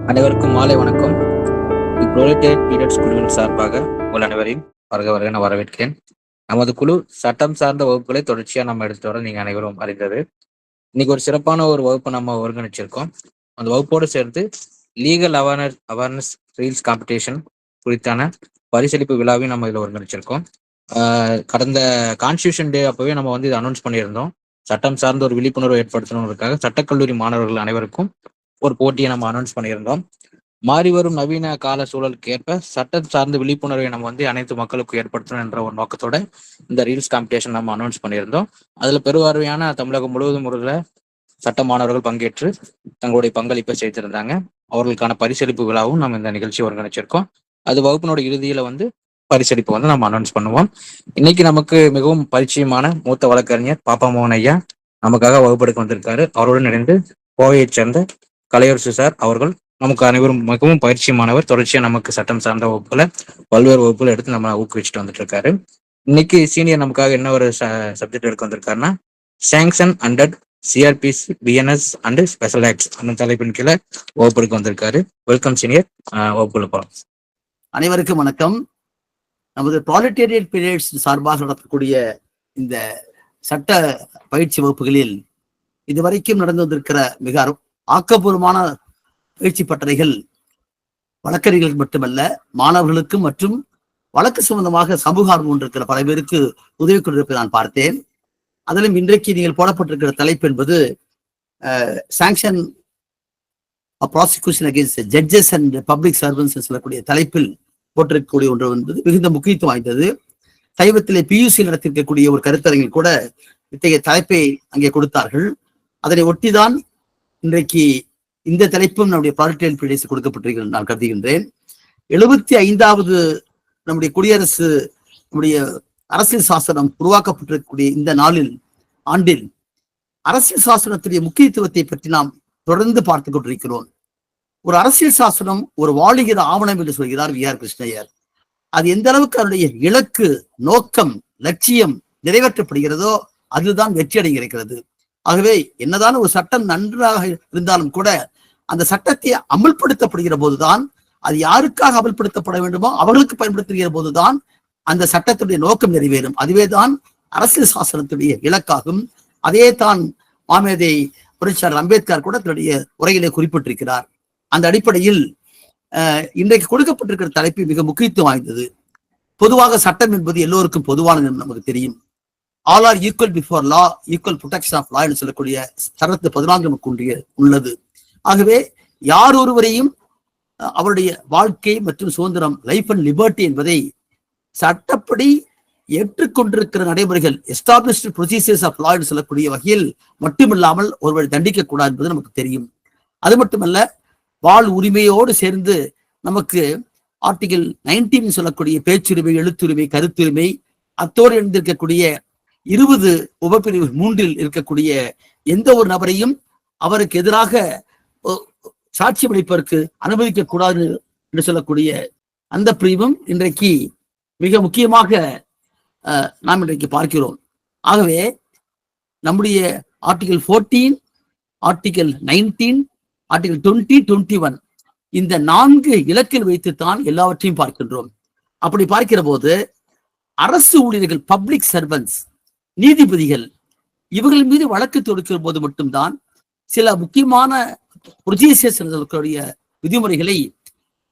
அனைவருக்கும் மாலை வணக்கம். புரோலெட்டேரியட் பீரியட்ஸ் குழுவின் சார்பாக உங்கள் அனைவரையும் வருக என வரவேற்கிறேன். நமது குழு சட்டம் சார்ந்த வகுப்புகளை தொடர்ச்சியா நம்ம எடுத்துட்டு வர நீங்க அனைவரும் அறிந்தது. இன்னைக்கு ஒரு சிறப்பான ஒரு வகுப்பு நம்ம ஒருங்கிணைச்சிருக்கோம். அந்த வகுப்போடு சேர்த்து லீகல் அவேர்னஸ் ரீல்ஸ் காம்படிஷன் குறித்தான பரிசளிப்பு விழாவையும் நம்ம இதில் ஒருங்கிணைச்சிருக்கோம். கடந்த கான்ஸ்டியூஷன் டே அப்பவே நம்ம இதை அனௌன்ஸ் பண்ணியிருந்தோம். சட்டம் சார்ந்த ஒரு விழிப்புணர்வு ஏற்படுத்தணுன்றதுக்காக சட்டக்கல்லூரி மாணவர்கள் அனைவருக்கும் ஒரு போட்டியை நம்ம அனௌன்ஸ் பண்ணியிருந்தோம். மாறி வரும் நவீன கால சூழலுக்கு ஏற்ப சட்டம் சார்ந்த விழிப்புணர்வை நம்ம அனைத்து மக்களுக்கும் ஏற்படுத்தணும் என்ற ஒரு நோக்கத்தோட இந்த ரீல்ஸ் காம்படிஷன் நம்ம அனௌன்ஸ் பண்ணியிருந்தோம். அதுல பெருவாரியான தமிழகம் முழுவதும் உள்ள சட்ட மாணவர்கள் பங்கேற்று தங்களுடைய பங்களிப்பை செய்திருந்தாங்க. அவர்களுக்கான பரிசளிப்பு விழாவும் நம்ம இந்த நிகழ்ச்சி ஒருங்கிணைச்சிருக்கோம். அது வகுப்பினோட இறுதியில பரிசளிப்பு நம்ம அனௌன்ஸ் பண்ணுவோம். இன்னைக்கு நமக்கு மிகவும் பரிச்சயமான மூத்த வழக்கறிஞர் பாப்பா மோகன் ஐயா நமக்காக வகுப்பெடுக்க வந்திருக்காரு. அவருடன் இணைந்து கோவையைச் சேர்ந்த கலையரசு சார் அவர்கள் நமக்கு அனைவரும் மிகவும் பயிற்சியமானவர். தொடர்ச்சியா நமக்கு சட்டம் சார்ந்த வகுப்புல பல்வேறு வகுப்புல எடுத்து நம்ம ஊக்குவிச்சுட்டு வந்துட்டு இருக்காரு. இன்னைக்கு சீனியர் நமக்காக என்ன ஒரு சப்ஜெக்ட் எடுக்க வந்திருக்காருன்னா sanction under CrPC BNS and special acts அந்த தலைப்பின் கீழே வகுப்பெடுக்க வந்திருக்காரு. வெல்கம் சீனியர், வகுப்புல போலாம். அனைவருக்கும் வணக்கம். நமது புரோலெட்டேரியட் பீரியட்ஸ் சார்பாக நடத்தக்கூடிய இந்த சட்ட பயிற்சி வகுப்புகளில் இதுவரைக்கும் நடந்து வந்திருக்கிற மிக ஆக்கப்பூர்வமான பயிற்சி பட்டறைகள் வழக்கறிஞர்களுக்கு மட்டுமல்ல மாணவர்களுக்கும் மற்றும் வழக்கு சம்பந்தமாக சமூக ஆர்வம் கொண்டிருக்கிற பல பேருக்கு உதவி கொண்டிருப்பதை நான் பார்த்தேன். அதிலும் இன்றைக்கு நீங்கள் போடப்பட்டிருக்கிற தலைப்பு என்பது sanction prosecution against judges and public சர்வன்ஸ் சொல்லக்கூடிய தலைப்பில் போட்டிருக்கக்கூடிய ஒன்று என்பது மிகுந்த முக்கியத்துவம் வாய்ந்தது. சைவத்திலே பியூசி நடத்திருக்கக்கூடிய ஒரு கருத்தரங்கில் கூட இத்தகைய தலைப்பை அங்கே கொடுத்தார்கள். அதனை ஒட்டிதான் இன்றைக்கு இந்த தலைப்பும் நம்முடைய புரோலெட்டேரியட் பீரியட்ஸ் கொடுக்கப்பட்டிருக்கிறது நான் கருதுகின்றேன். 75வது நம்முடைய குடியரசு நம்முடைய அரசியல் சாசனம் உருவாக்கப்பட்டிருக்கக்கூடிய இந்த ஆண்டில் அரசியல் சாசனத்துடைய முக்கியத்துவத்தை பற்றி நாம் தொடர்ந்து பார்த்து கொண்டிருக்கிறோம். ஒரு அரசியல் சாசனம் ஒரு வாழுகிற ஆவணம் என்று சொல்கிறார் வி ஆர் கிருஷ்ணய்யர். அது எந்த அளவுக்கு அதனுடைய இலக்கு, நோக்கம், லட்சியம் நிறைவேற்றப்படுகிறதோ அதுதான் வெற்றி அடைகிறது. ஆகவே என்னதான் ஒரு சட்டம் நன்றாக இருந்தாலும் கூட அந்த சட்டத்தை அமல்படுத்தப்படுகிற போதுதான், அது யாருக்காக அமல்படுத்தப்பட வேண்டுமோ அவர்களுக்கு பயன்படுத்துகிற போதுதான் அந்த சட்டத்துடைய நோக்கம் நிறைவேறும். அதுவேதான் அரசியல் சாசனத்துடைய இலக்காகும். அதே தான் மாமேதை புரட்சியாளர் அம்பேத்கர் கூட தன்னுடைய உரையிலே குறிப்பிட்டிருக்கிறார். அந்த அடிப்படையில் இன்றைக்கு கொடுக்கப்பட்டிருக்கிற தலைப்பு மிக முக்கியத்துவம் வாய்ந்தது. பொதுவாக சட்டம் என்பது எல்லோருக்கும் பொதுவானது நமக்கு தெரியும். All are equal before law, equal protection of law என்று சொல்லக்கூடிய சட்டத்து 14 நமக்கு உள்ளது. ஆகவே யார் ஒருவரையும் அவருடைய வாழ்க்கை மற்றும் சுதந்திரம், லைஃப் அண்ட் லிபர்ட்டி என்பதை சட்டப்படி ஏற்றுக்கொண்டிருக்கிற நடைமுறைகள், எஸ்டாப்ளிஷ்டு ப்ரொசீஜர்ஸ் ஆஃப் லா என்று சொல்லக்கூடிய வகையில் மட்டுமில்லாமல் ஒருவரை தண்டிக்க கூடாது என்பது நமக்கு தெரியும். அது மட்டுமல்ல, வாழ் உரிமையோடு சேர்ந்து நமக்கு ஆர்டிகல் 19 சொல்லக்கூடிய பேச்சுரிமை, எழுத்துரிமை, கருத்துரிமை, அத்தோடு எழுந்திருக்கக்கூடிய 20 உபப்பிரிவு 3 இருக்கக்கூடிய எந்த ஒரு நபரையும் அவருக்கு எதிராக சாட்சியம் அளிப்பதற்கு அனுமதிக்க கூடாது என்று சொல்லக்கூடிய அந்த பிரிவும் இன்றைக்கு மிக முக்கியமாக நாம் இன்றைக்கு பார்க்கிறோம். ஆகவே நம்முடைய ஆர்டிகல் 14, ஆர்டிகல் 19, ஆர்டிகல் 20, 21 இந்த 4 இலக்கில் வைத்துத்தான் எல்லாவற்றையும் பார்க்கின்றோம். அப்படி பார்க்கிற போது அரசு ஊழியர்கள், பப்ளிக் சர்வன்ஸ், நீதிபதிகள் இவர்கள் மீது வழக்கு தொடுக்கிற போது மட்டும்தான் சில முக்கியமான ப்ரொசீஜர்ஸ் விதிமுறைகளை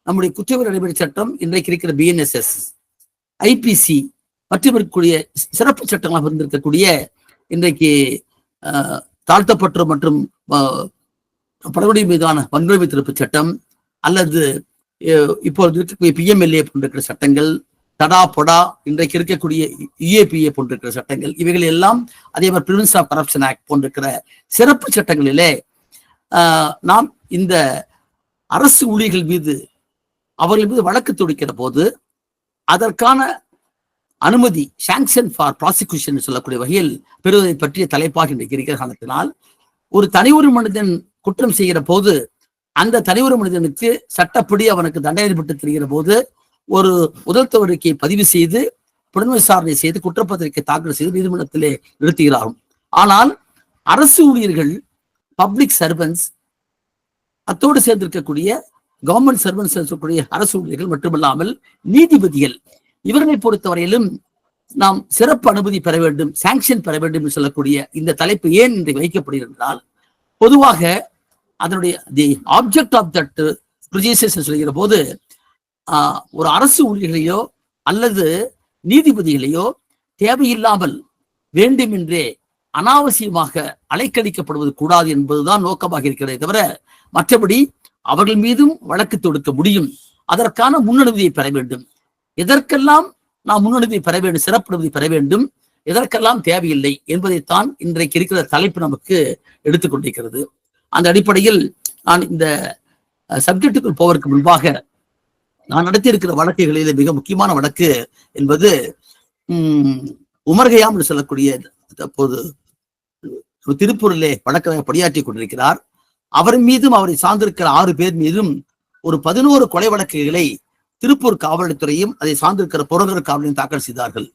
நம்முடைய குற்றவியல் நடைமுறை சட்டம், இன்றைக்கு இருக்கிற பிஎன்எஸ்எஸ், ஐபிசி மற்றும் இருக்கக்கூடிய சிறப்பு சட்டங்களாக இருந்திருக்கக்கூடிய இன்றைக்கு தாழ்த்தப்பட்ட மற்றும் படுகொலை மீதான வன்கொடுமை தடுப்பு சட்டம் அல்லது இப்போது இருக்கக்கூடிய பிஎம்எல்ஏ போன்ற சட்டங்கள், தடா பொடா இன்றைக்கு இருக்கக்கூடிய யுஏபிஏ போன்றிருக்கிற சட்டங்கள், இவைகள் எல்லாம் அதே மாதிரி பிரிவென்ஷன் ஆஃப் கரப்ஷன் ஆக்ட் போன்றிருக்கிற சிறப்பு சட்டங்களிலே நாம் இந்த அரசு ஊழியர்கள் மீது அவர்கள் மீது வழக்கு தொடுக்கிற போது அதற்கான அனுமதி, சாங்ஷன் ஃபார் ப்ராசிக்யூஷன் சொல்லக்கூடிய வகையில் பெறுவதை பற்றிய தலைப்பாக இன்றைக்கு இருக்கிற காரணத்தினால் ஒரு தனி ஒரு மனிதன் குற்றம் செய்கிற போது அந்த தனி ஒரு மனிதனுக்கு சட்டப்படி அவனுக்கு தண்டனை பெற்று தெரிகிற போது ஒரு முதல் தவறிக்கையை பதிவு செய்து புலன் விசாரணை செய்து குற்றப்பத்திரிகை தாக்கல் செய்து நீதிமன்றத்திலே நிறுத்துகிறார்கள். ஆனால் அரசு ஊழியர்கள், பப்ளிக் சர்வன்ஸ், அத்தோடு சேர்ந்திருக்கக்கூடிய கவர்மெண்ட் சர்வன்ஸ் சொல்லக்கூடிய அரசு ஊழியர்கள் மட்டுமல்லாமல் நீதிபதிகள், இவர்களை பொறுத்தவரையிலும் நாம் சிறப்பு அனுமதி பெற வேண்டும், சாங்ஷன் பெற வேண்டும் என்று சொல்லக்கூடிய இந்த தலைப்பு ஏன் இன்றைக்கு வைக்கப்படுகிறது என்றால், பொதுவாக அதனுடைய the object of that procedures சொல்கிற போது ஒரு அரசு ஊழியர்களையோ அல்லது நீதிபதிகளையோ தேவையில்லாமல் வேண்டுமென்றே அனாவசியமாக அலைக்கழிக்கப்படுவது கூடாது என்பதுதான் நோக்கமாக இருக்கிறதே தவிர, மற்றபடி அவர்கள் மீதும் வழக்கு தொடுக்க முடியும். அதற்கான முன்னனுமதியை பெற வேண்டும். எதற்கெல்லாம் நாம் முன்னனுமதி பெற வேண்டும், சிறப்பு அனுமதி பெற வேண்டும், எதற்கெல்லாம் தேவையில்லை என்பதைத்தான் இன்றைக்கு இருக்கிற தலைப்பு நமக்கு எடுத்துக்கொண்டிருக்கிறது. அந்த அடிப்படையில் நான் இந்த சப்ஜெக்டுக்குள் போவதற்கு முன்பாக நான் நடத்தியிருக்கிற வழக்குகளில் மிக முக்கியமான வழக்கு என்பது உமர்கயாம் என்று சொல்லக்கூடிய, தற்போது திருப்பூரிலே வழக்கமாக பணியாற்றி கொண்டிருக்கிறார். அவர் மீதும் அவரை சார்ந்திருக்கிற 6 பேர் மீதும் ஒரு 11 கொலை வழக்குகளை திருப்பூர் காவல்துறையும் அதை சார்ந்திருக்கிற புறநகர் காவலையும் தாக்கல் செய்தார்கள்.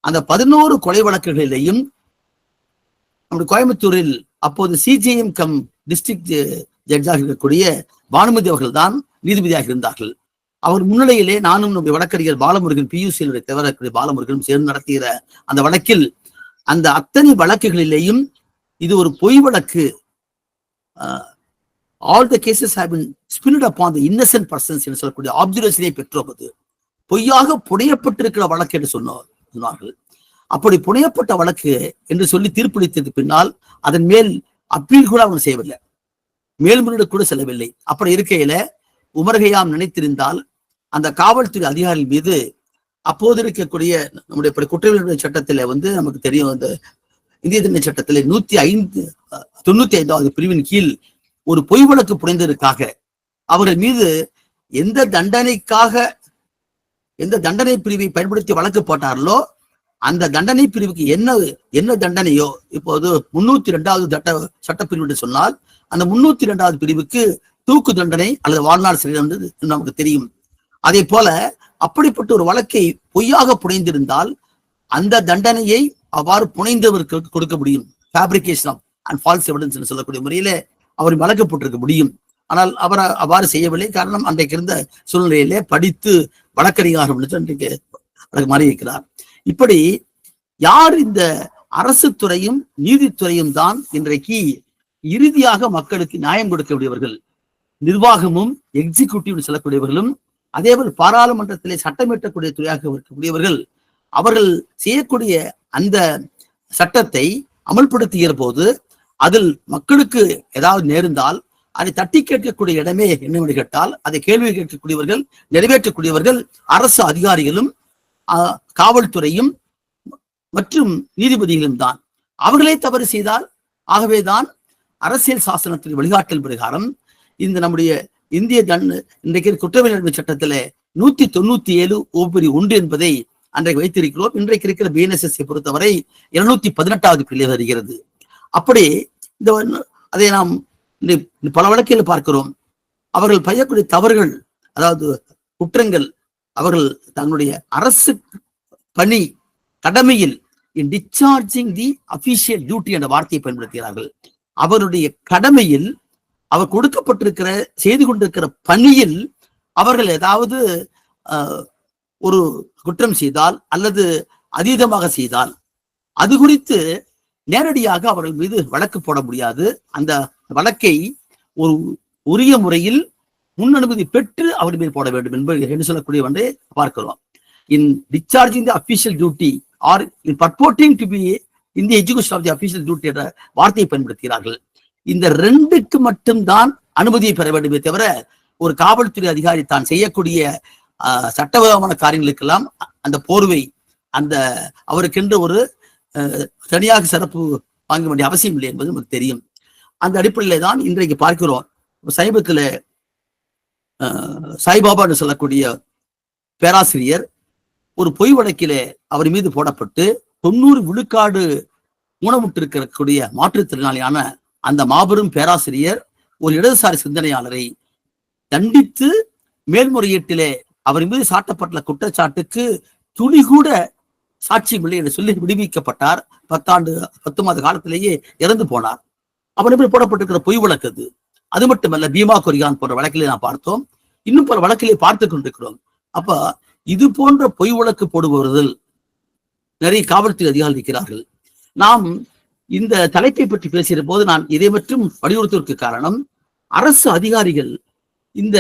அந்த 11 கொலை வழக்குகளிலேயும் நம்முடைய கோயம்புத்தூரில் அப்போது சிஜிஎம் கம் டிஸ்ட்ரிக்ட் ஜட்ஜாக இருக்கக்கூடிய பானுமதி அவர்கள் தான் நீதிபதியாக இருந்தார்கள். அவர் முன்னிலையிலே நானும் நம்முடைய வழக்கறிஞர் பாலமுருகன் பியூசியினுடைய தவிர பாலமுருகனும் சேர்ந்து நடத்துகிற அந்த வழக்கில் அந்த அத்தனை வழக்குகளிலேயும் இது ஒரு பொய் வழக்கு, all the cases have been spinned upon the innocent persons என்று சொல்லக்கூடிய ஆப்சர்வேஷனை பெற்றோவது, பொய்யாக புனையப்பட்டிருக்கிற வழக்கு என்று சொன்னார்கள். அப்படி புனையப்பட்ட வழக்கு என்று சொல்லி தீர்ப்பளித்ததுக்கு பின்னால் அதன் மேல் அப்பீல் கூட அவங்க செய்யவில்லை, மேல்முறையீடு கூட செல்லவில்லை. அப்படி இருக்கையில உமர்கயாம் நினைத்திருந்தால் அந்த காவல்துறை அதிகாரிகள் மீது அப்போது இருக்கக்கூடிய நம்முடைய குற்றவியல் சட்டத்தில நமக்கு தெரியும், அந்த இந்திய தண்டனை சட்டத்திலே 195வது பிரிவின் கீழ் ஒரு பொய் வழக்கு புனைந்ததற்காக அவர்கள் மீது எந்த தண்டனை பிரிவை பயன்படுத்தி வழக்கு போட்டார்களோ அந்த தண்டனை பிரிவுக்கு என்ன தண்டனையோ, இப்போது 302வது சட்டப்பிரிவு என்று சொன்னால் அந்த 302வது பிரிவுக்கு தூக்கு தண்டனை அல்லது வாழ்நாள் சிறை நமக்கு தெரியும். அதே போல அப்படிப்பட்ட ஒரு வழக்கை பொய்யாக புனைந்திருந்தால் அந்த தண்டனையை அவ்வாறு புனைந்தவருக்கு கொடுக்க முடியும். ஃபேப்ரிகேஷன் அண்ட் ஃபால்ஸ் எவிடன்ஸ் என்று சொல்லக்கூடிய முறையில அவர் வழக்கு போட்டிருக்க முடியும். ஆனால் அவர் அவ்வாறு செய்யவில்லை. காரணம், அன்றைக்கு இருந்த சூழ்நிலையிலே படித்து வழக்கறிஞர் அன்றைக்கு மாறி இருக்கிறார். இப்படி யார் இந்த அரசு துறையும் நீதித்துறையும் தான் இன்றைக்கு இறுதியாக மக்களுக்கு நியாயம் கொடுக்கக்கூடியவர்கள், நிர்வாகமும் எக்ஸிக்யூட்டிவ் செல்லக்கூடியவர்களும் அதேபோல் பாராளுமன்றத்திலே சட்டமிட்டக்கூடிய துறையாக இருக்கக்கூடியவர்கள், அவர்கள் செய்யக்கூடிய அந்த சட்டத்தை அமல்படுத்துகிற போது அதில் மக்களுக்கு ஏதாவது நேர்ந்தால் அதை தட்டி கேட்கக்கூடிய இடமே என்னவென்று கேட்டால் அதை கேள்வி கேட்கக்கூடியவர்கள், நிறைவேற்றக்கூடியவர்கள் அரசு அதிகாரிகளும் காவல்துறையும் மற்றும் நீதிபதிகளும் தான். அவர்களே தவறு செய்தால், ஆகவேதான் அரசியல் சாசனத்தின் வழிகாட்டல் பிரகாரம் இந்த நம்முடைய இந்திய இன்றைக்கு குற்றவியல் சட்டத்தில 197 ஓபிரி 1 என்பதை அன்றைக்கு வைத்திருக்கிறோம். இன்றைக்கு இருக்கிற பிஎன்எஸ்எஸ் பொறுத்தவரை 218வது பிரிவு வருகிறது. அப்படி அதை நாம் பல வழக்கில் பார்க்கிறோம். அவர்கள் செய்யக்கூடிய தவறுகள், அதாவது குற்றங்கள், அவர்கள் தங்களுடைய அரசு பணி கடமையில் டிஸ்சார்ஜிங் தி அபிஷியல் டியூட்டி என்ற வார்த்தையை பயன்படுத்துகிறார்கள். அவருடைய கடமையில் அவர் கொடுக்கப்பட்டிருக்கிற செய்து கொண்டிருக்கிற பணியில் அவர்கள் ஏதாவது ஒரு குற்றம் செய்தால் அல்லது அதீதமாக செய்தால் அது குறித்து நேரடியாக அவர்கள் மீது வழக்கு போட முடியாது. அந்த வழக்கை ஒரு உரிய முறையில் முன் அனுமதி பெற்று அவர் மீது போட வேண்டும் என்று சொல்லக்கூடிய ஒன்றை பார்க்கிறோம். In discharging the official duty or in purporting to be in the execution of the official duty என்ற வார்த்தையை பயன்படுத்துகிறார்கள். இந்த 2க்கு மட்டும்தான் அனுமதியை பெற வேண்டுமே தவிர ஒரு காவல்துறை அதிகாரி தான் செய்யக்கூடிய சட்டவிரோதமான காரியங்களுக்கெல்லாம் அந்த போர்வை, அந்த அவருக்கென்று ஒரு தனியாக சிறப்பு வாங்க வேண்டிய அவசியம் இல்லை என்பது நமக்கு தெரியும். அந்த அடிப்படையிலே தான் இன்றைக்கு பார்க்கிறோம். சமீபத்தில் சாய்பாபா என்று சொல்லக்கூடிய பேராசிரியர் ஒரு பொய் வழக்கிலே அவர் மீது போடப்பட்டு 90 விழுக்காடு ஊனமுற்றிருக்கக்கூடிய மாற்றுத்திறனாளியான அந்த மாபெரும் பேராசிரியர் ஒரு இடதுசாரி சிந்தனையாளரை தண்டித்து மேல்முறையீட்டிலே அவர் மீது சாட்டப்பட்ட குற்றச்சாட்டுக்கு துளி கூட சாட்சியம் இல்லை என்று சொல்லி விடுவிக்கப்பட்டார். 10 மாத காலத்திலேயே இறந்து போனார். அவர் மீது போடப்பட்டிருக்கிற பொய் வழக்கு அது மட்டுமல்ல, பீமா கொரியான் போன்ற வழக்கிலே நாம் பார்த்தோம். இன்னும் பல வழக்கிலே பார்த்து கொண்டிருக்கிறோம். அப்ப இது போன்ற பொய் வழக்கு போடுபவர்கள் நிறைய காவல்துறை அதிகாரிகள் இருக்கிறார்கள். நாம் இந்த தலைப்பை பற்றி பேசுகிற போது நான் இதை மட்டும் வலியுறுத்துவதற்கு காரணம், அரசு அதிகாரிகள் இந்த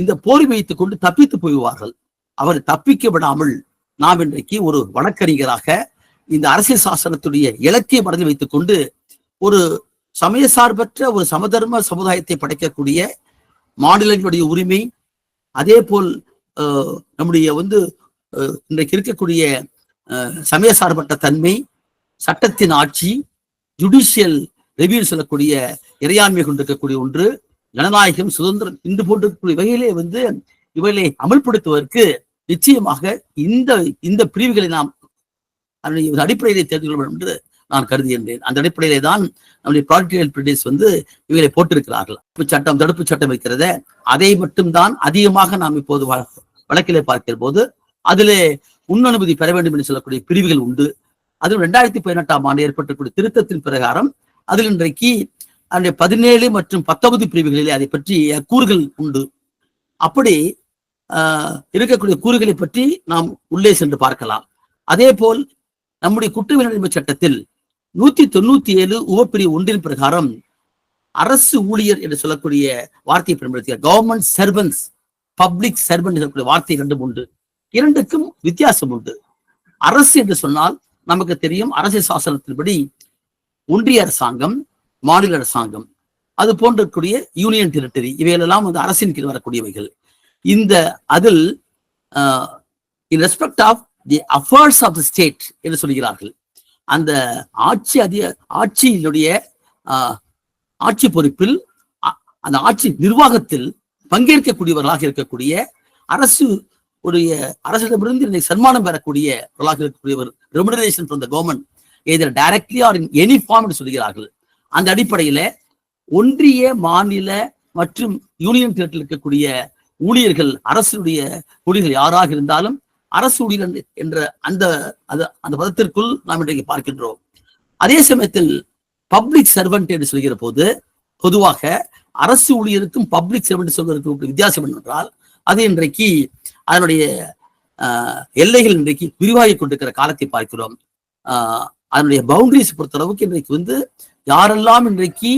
இந்த போர் வைத்துக் கொண்டு தப்பித்து போய்வார்கள். அவர் தப்பிக்க விடாமல் நாம் இன்றைக்கு ஒரு வழக்கறிஞராக இந்த அரசியல் சாசனத்துடைய இலக்கிய மனதில் வைத்துக் கொண்டு ஒரு சமய சார்பற்ற ஒரு சமதர்ம சமுதாயத்தை படைக்கக்கூடிய மாநிலங்களுடைய உரிமை, அதே போல் நம்முடைய இன்றைக்கு இருக்கக்கூடிய சமய சார்பற்ற தன்மை, சட்டத்தின் ஆட்சி, ஜுடிஷியல் ரெவியூ சொல்லக்கூடிய இறையாண்மை கொண்டிருக்கக்கூடிய ஒன்று, ஜனநாயகம், சுதந்திரம், இந்த போன்ற வகையிலே இவைகளை அமல்படுத்துவதற்கு நிச்சயமாக இந்த பிரிவுகளை நாம் அடிப்படையிலே தெரிந்து கொள்ள வேண்டும் என்று நான் கருதுகின்றேன். அந்த அடிப்படையிலே தான் நம்முடைய ப்ராக்டிகல் பிரிடிஸ் இவர்களை போட்டிருக்கிறார்கள். தடுப்பு சட்டம் இருக்கிறத அதை மட்டும்தான் அதிகமாக நாம் இப்போது வழக்கிலே பார்க்கிற போது அதிலே முன்னனுமதி பெற வேண்டும் என்று சொல்லக்கூடிய பிரிவுகள் உண்டு. அதுவும் 2018ஆம் ஆண்டு ஏற்பட்டக்கூடிய திருத்தத்தின் பிரகாரம் அதில் இன்றைக்கு 17 மற்றும் 19 பிரிவுகளிலே அதை பற்றி கூறுகள் உண்டு. அப்படி இருக்கக்கூடிய கூறுகளை பற்றி நாம் உள்ளே சென்று பார்க்கலாம். அதே போல் நம்முடைய குற்றவியல் சட்டத்தில் 197 உபப்பிரிவு 1 பிரகாரம் அரசு ஊழியர் என்று சொல்லக்கூடிய வார்த்தையை பயன்படுத்திய கவர்மெண்ட் சர்வன்ஸ், பப்ளிக் சர்வன்ட் சொல்லக்கூடிய வார்த்தை ரெண்டும் உண்டு. இரண்டுக்கும் வித்தியாசம் உண்டு. அரசு என்று சொன்னால் நமக்கு தெரியும், அரசியல் சாசனத்தின்படி ஒன்றிய அரசாங்கம், மாநில அரசாங்கம், அது போன்றக்கூடிய யூனியன் டெரிட்டரி, இவைகளெல்லாம் அரசின் கீழ் வரக்கூடியவைகள். அதில் in respect of the affairs of the state என்று சொல்கிறார்கள். அந்த ஆட்சியினுடைய ஆட்சி பொறுப்பில், அந்த ஆட்சி நிர்வாகத்தில் பங்கேற்கக்கூடியவர்களாக இருக்கக்கூடிய அரசிடமிருந்து சன்மானம் பெறக்கூடியவர்களாக இருக்கக்கூடியவர், remuneration from the government either directly or in any form என்று சொல்கிறார்கள். அந்த அடிப்படையில ஒன்றிய, மாநில மற்றும் யூனியன் டெரிட்டரியில் இருக்கக்கூடிய ஊழியர்கள், அரசுடைய ஊழியர்கள் யாராக இருந்தாலும் அரசு ஊழியர் என்ற அந்த பதத்திற்குள் நாம் இன்றைக்கு பார்க்கின்றோம். அதே சமயத்தில் பப்ளிக் சர்வெண்ட் என்று சொல்கிற போது பொதுவாக அரசு ஊழியருக்கும் பப்ளிக் சர்வெண்ட் சொல்வதற்கு வித்தியாசம் என்னவென்றால், அது இன்றைக்கு அதனுடைய எல்லைகள் இன்றைக்கு விரிவாகி கொண்டிருக்கிற காலத்தை பார்க்கிறோம். அதனுடைய பவுண்டரிஸ் பொறுத்தளவுக்கு இன்றைக்கு யாரெல்லாம் இன்றைக்கு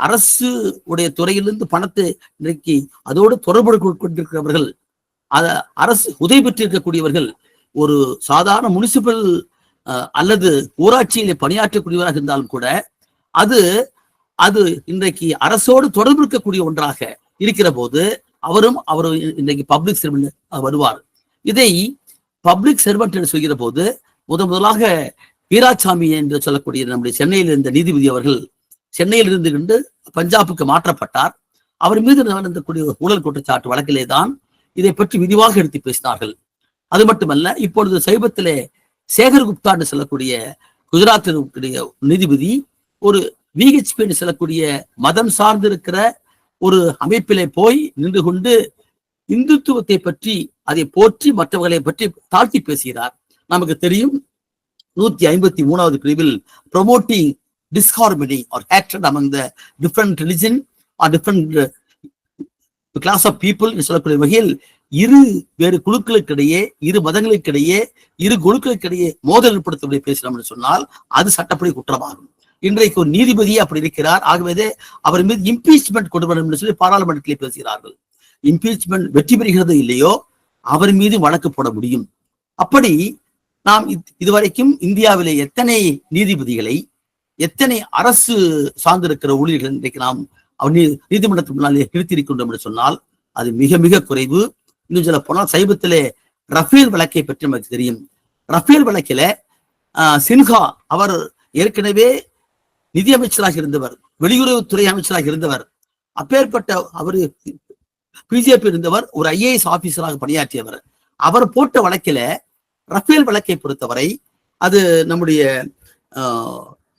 அரசு உடைய துறையிலிருந்து பணத்தை இன்றைக்கு அதோடு தொடர்பு கொண்டிருக்கிறவர்கள், அரசு உதவி பெற்றிருக்கக்கூடியவர்கள், ஒரு சாதாரண முனிசிபல் அல்லது ஊராட்சியிலே பணியாற்றக்கூடியவராக இருந்தாலும் கூட அது இன்றைக்கு அரசோடு தொடர்பு இருக்கக்கூடிய ஒன்றாக இருக்கிற போது அவர் இன்றைக்கு பப்ளிக் சர்வெண்ட் வருவார். இதை பப்ளிக் சர்வெண்ட் என்று சொல்கிற போது முதலாக வீராசாமி என்று சொல்லக்கூடிய நம்முடைய சென்னையில் இருந்த நீதிபதி அவர்கள் சென்னையில் இருந்து கொண்டு பஞ்சாபுக்கு மாற்றப்பட்டார். அவர் மீது நடந்தக்கூடிய ஊழல் குற்றச்சாட்டு வழக்கிலே தான் இதை பற்றி விரிவாக எடுத்து பேசினார்கள். அது மட்டுமல்ல, இப்பொழுது சமீபத்திலே சேகர் குப்தா என்று சொல்லக்கூடிய குஜராத்தினுடைய நீதிபதி ஒரு VHP என்று சொல்லக்கூடிய மதம் சார்ந்திருக்கிற ஒரு அமைப்பிலே போய் நின்று கொண்டு இந்துத்துவத்தை பற்றி, அதை போற்றி மற்றவர்களை பற்றி தாழ்த்தி பேசுகிறார். நமக்கு தெரியும் 153வது பிரிவில் promoting disharmony or hatred among the different religion or different class of people என்று சொல்லக்கூடிய வகையில் வேறு குழுக்களுக்கிடையே, இரு மதங்களுக்கிடையே, இரு குழுக்களுக்கிடையே மோதல் ஏற்படுத்தக்கூடிய பேசலாம் என்று சொன்னால் அது சட்டப்படி குற்றமாகும். இன்றைக்கு ஒரு நீதிபதியே அப்படி இருக்கிறார். ஆகவே அவர் மீது இம்பீச்மெண்ட் கொண்டு வரும் என்று சொல்லி பாராளுமன்றத்திலே பேசுகிறார்கள். இம்பீச்மெண்ட் வெற்றி பெறுகிறது இல்லையோ அவர் மீது வழக்கு போட முடியும். அப்படி நாம் இதுவரைக்கும் இந்தியாவிலே எத்தனை நீதிபதிகளை, எத்தனை அரசு சார்ந்திருக்கிற ஊழியர்கள் இன்றைக்கு நாம் நீதிமன்றத்துக்கு முன்னாலே நிறுத்தியிருக்கின்றோம் என்று சொன்னால் அது மிக மிக குறைவு. இன்னும் சொல்ல போனால் சமீபத்திலே ரஃபேல் வழக்கை பற்றி நமக்கு தெரியும். ரஃபேல் வழக்கில சின்ஹா அவர் ஏற்கனவே நிதி அமைச்சராக இருந்தவர், வெளியுறவுத்துறை அமைச்சராக இருந்தவர், அப்பேற்பட்ட அவர் பிஜேபி இருந்தவர், ஒரு IAS ஆபீசராக பணியாற்றியவர். அவர் போட்ட வழக்கில, ரஃபேல் வழக்கை பொறுத்தவரை அது நம்முடைய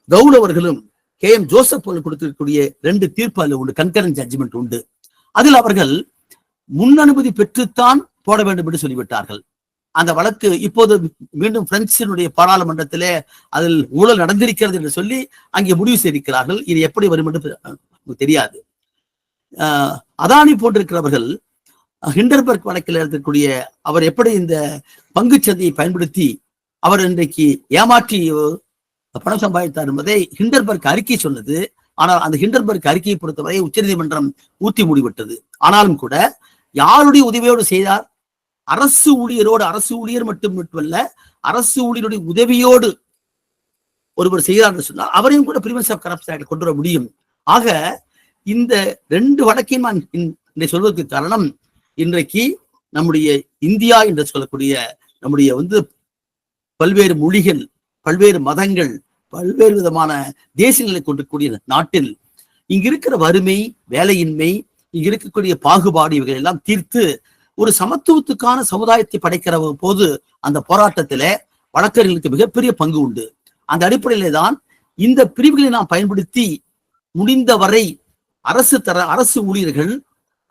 கவுல் அவர்களும் KM ஜோசப் கொடுத்திருக்கக்கூடிய 2 தீர்ப்பு அதில் உண்டு, கன்கரண்ட் ஜட்ஜ்மெண்ட் உண்டு. அதில் அவர்கள் முன் அனுமதி பெற்றுத்தான் போட வேண்டும் என்று சொல்லிவிட்டார்கள். அந்த வழக்கு இப்போது மீண்டும் பிரெஞ்சினுடைய பாராளுமன்றத்திலே அதில் ஊழல் நடந்திருக்கிறது என்று சொல்லி அங்கே முடிவு செய்திருக்கிறார்கள். இது எப்படி வரும் என்று தெரியாது. அதானி போன்றிருக்கிறவர்கள் ஹிண்டன்பர்க் வழக்கில் இருக்கக்கூடிய அவர் எப்படி இந்த பங்குச்சந்தையை பயன்படுத்தி அவர் இன்றைக்கு ஏமாற்றி பணம் சம்பாதித்தார் என்பதை ஹிண்டன்பர்க் அறிக்கை சொன்னது. ஆனால் அந்த ஹிண்டன்பர்க் அறிக்கையை பொறுத்தவரை உச்சநீதிமன்றம் ஊற்றி மூடிவிட்டது. ஆனாலும் கூட யாருடைய உதவியோடு செய்தார்? அரசு ஊழியர் மட்டுமல்ல, அரசு ஊழியருடைய உதவியோடு ஒருவர் செய்கிறார் என்று சொன்னால் அவரையும் கூட பிரிவென்ஷன் ஆஃப் கரப்ஷன் ஆக்ட் கொண்டு வர முடியும். ஆக இந்த 2 வழக்கையும் நான் சொல்வதற்கு காரணம், இன்றைக்கு நம்முடைய இந்தியா என்று சொல்லக்கூடிய நம்முடைய பல்வேறு மொழிகள், பல்வேறு மதங்கள், பல்வேறு விதமான தேசியங்களை கொண்டிருக்கக்கூடிய நாட்டில் இங்க இருக்கிற வறுமை, வேலையின்மை, இங்க இருக்கக்கூடிய பாகுபாடு இவைகள் எல்லாம் தீர்த்து ஒரு சமத்துவத்துக்கான சமுதாயத்தை படைக்கிற போது அந்த போராட்டத்தில வழக்கறிஞர்களுக்கு மிகப்பெரிய பங்கு உண்டு. அந்த அடிப்படையிலே தான் இந்த பிரிவுகளை நாம் பயன்படுத்தி முடிந்தவரை அரசு ஊழியர்கள்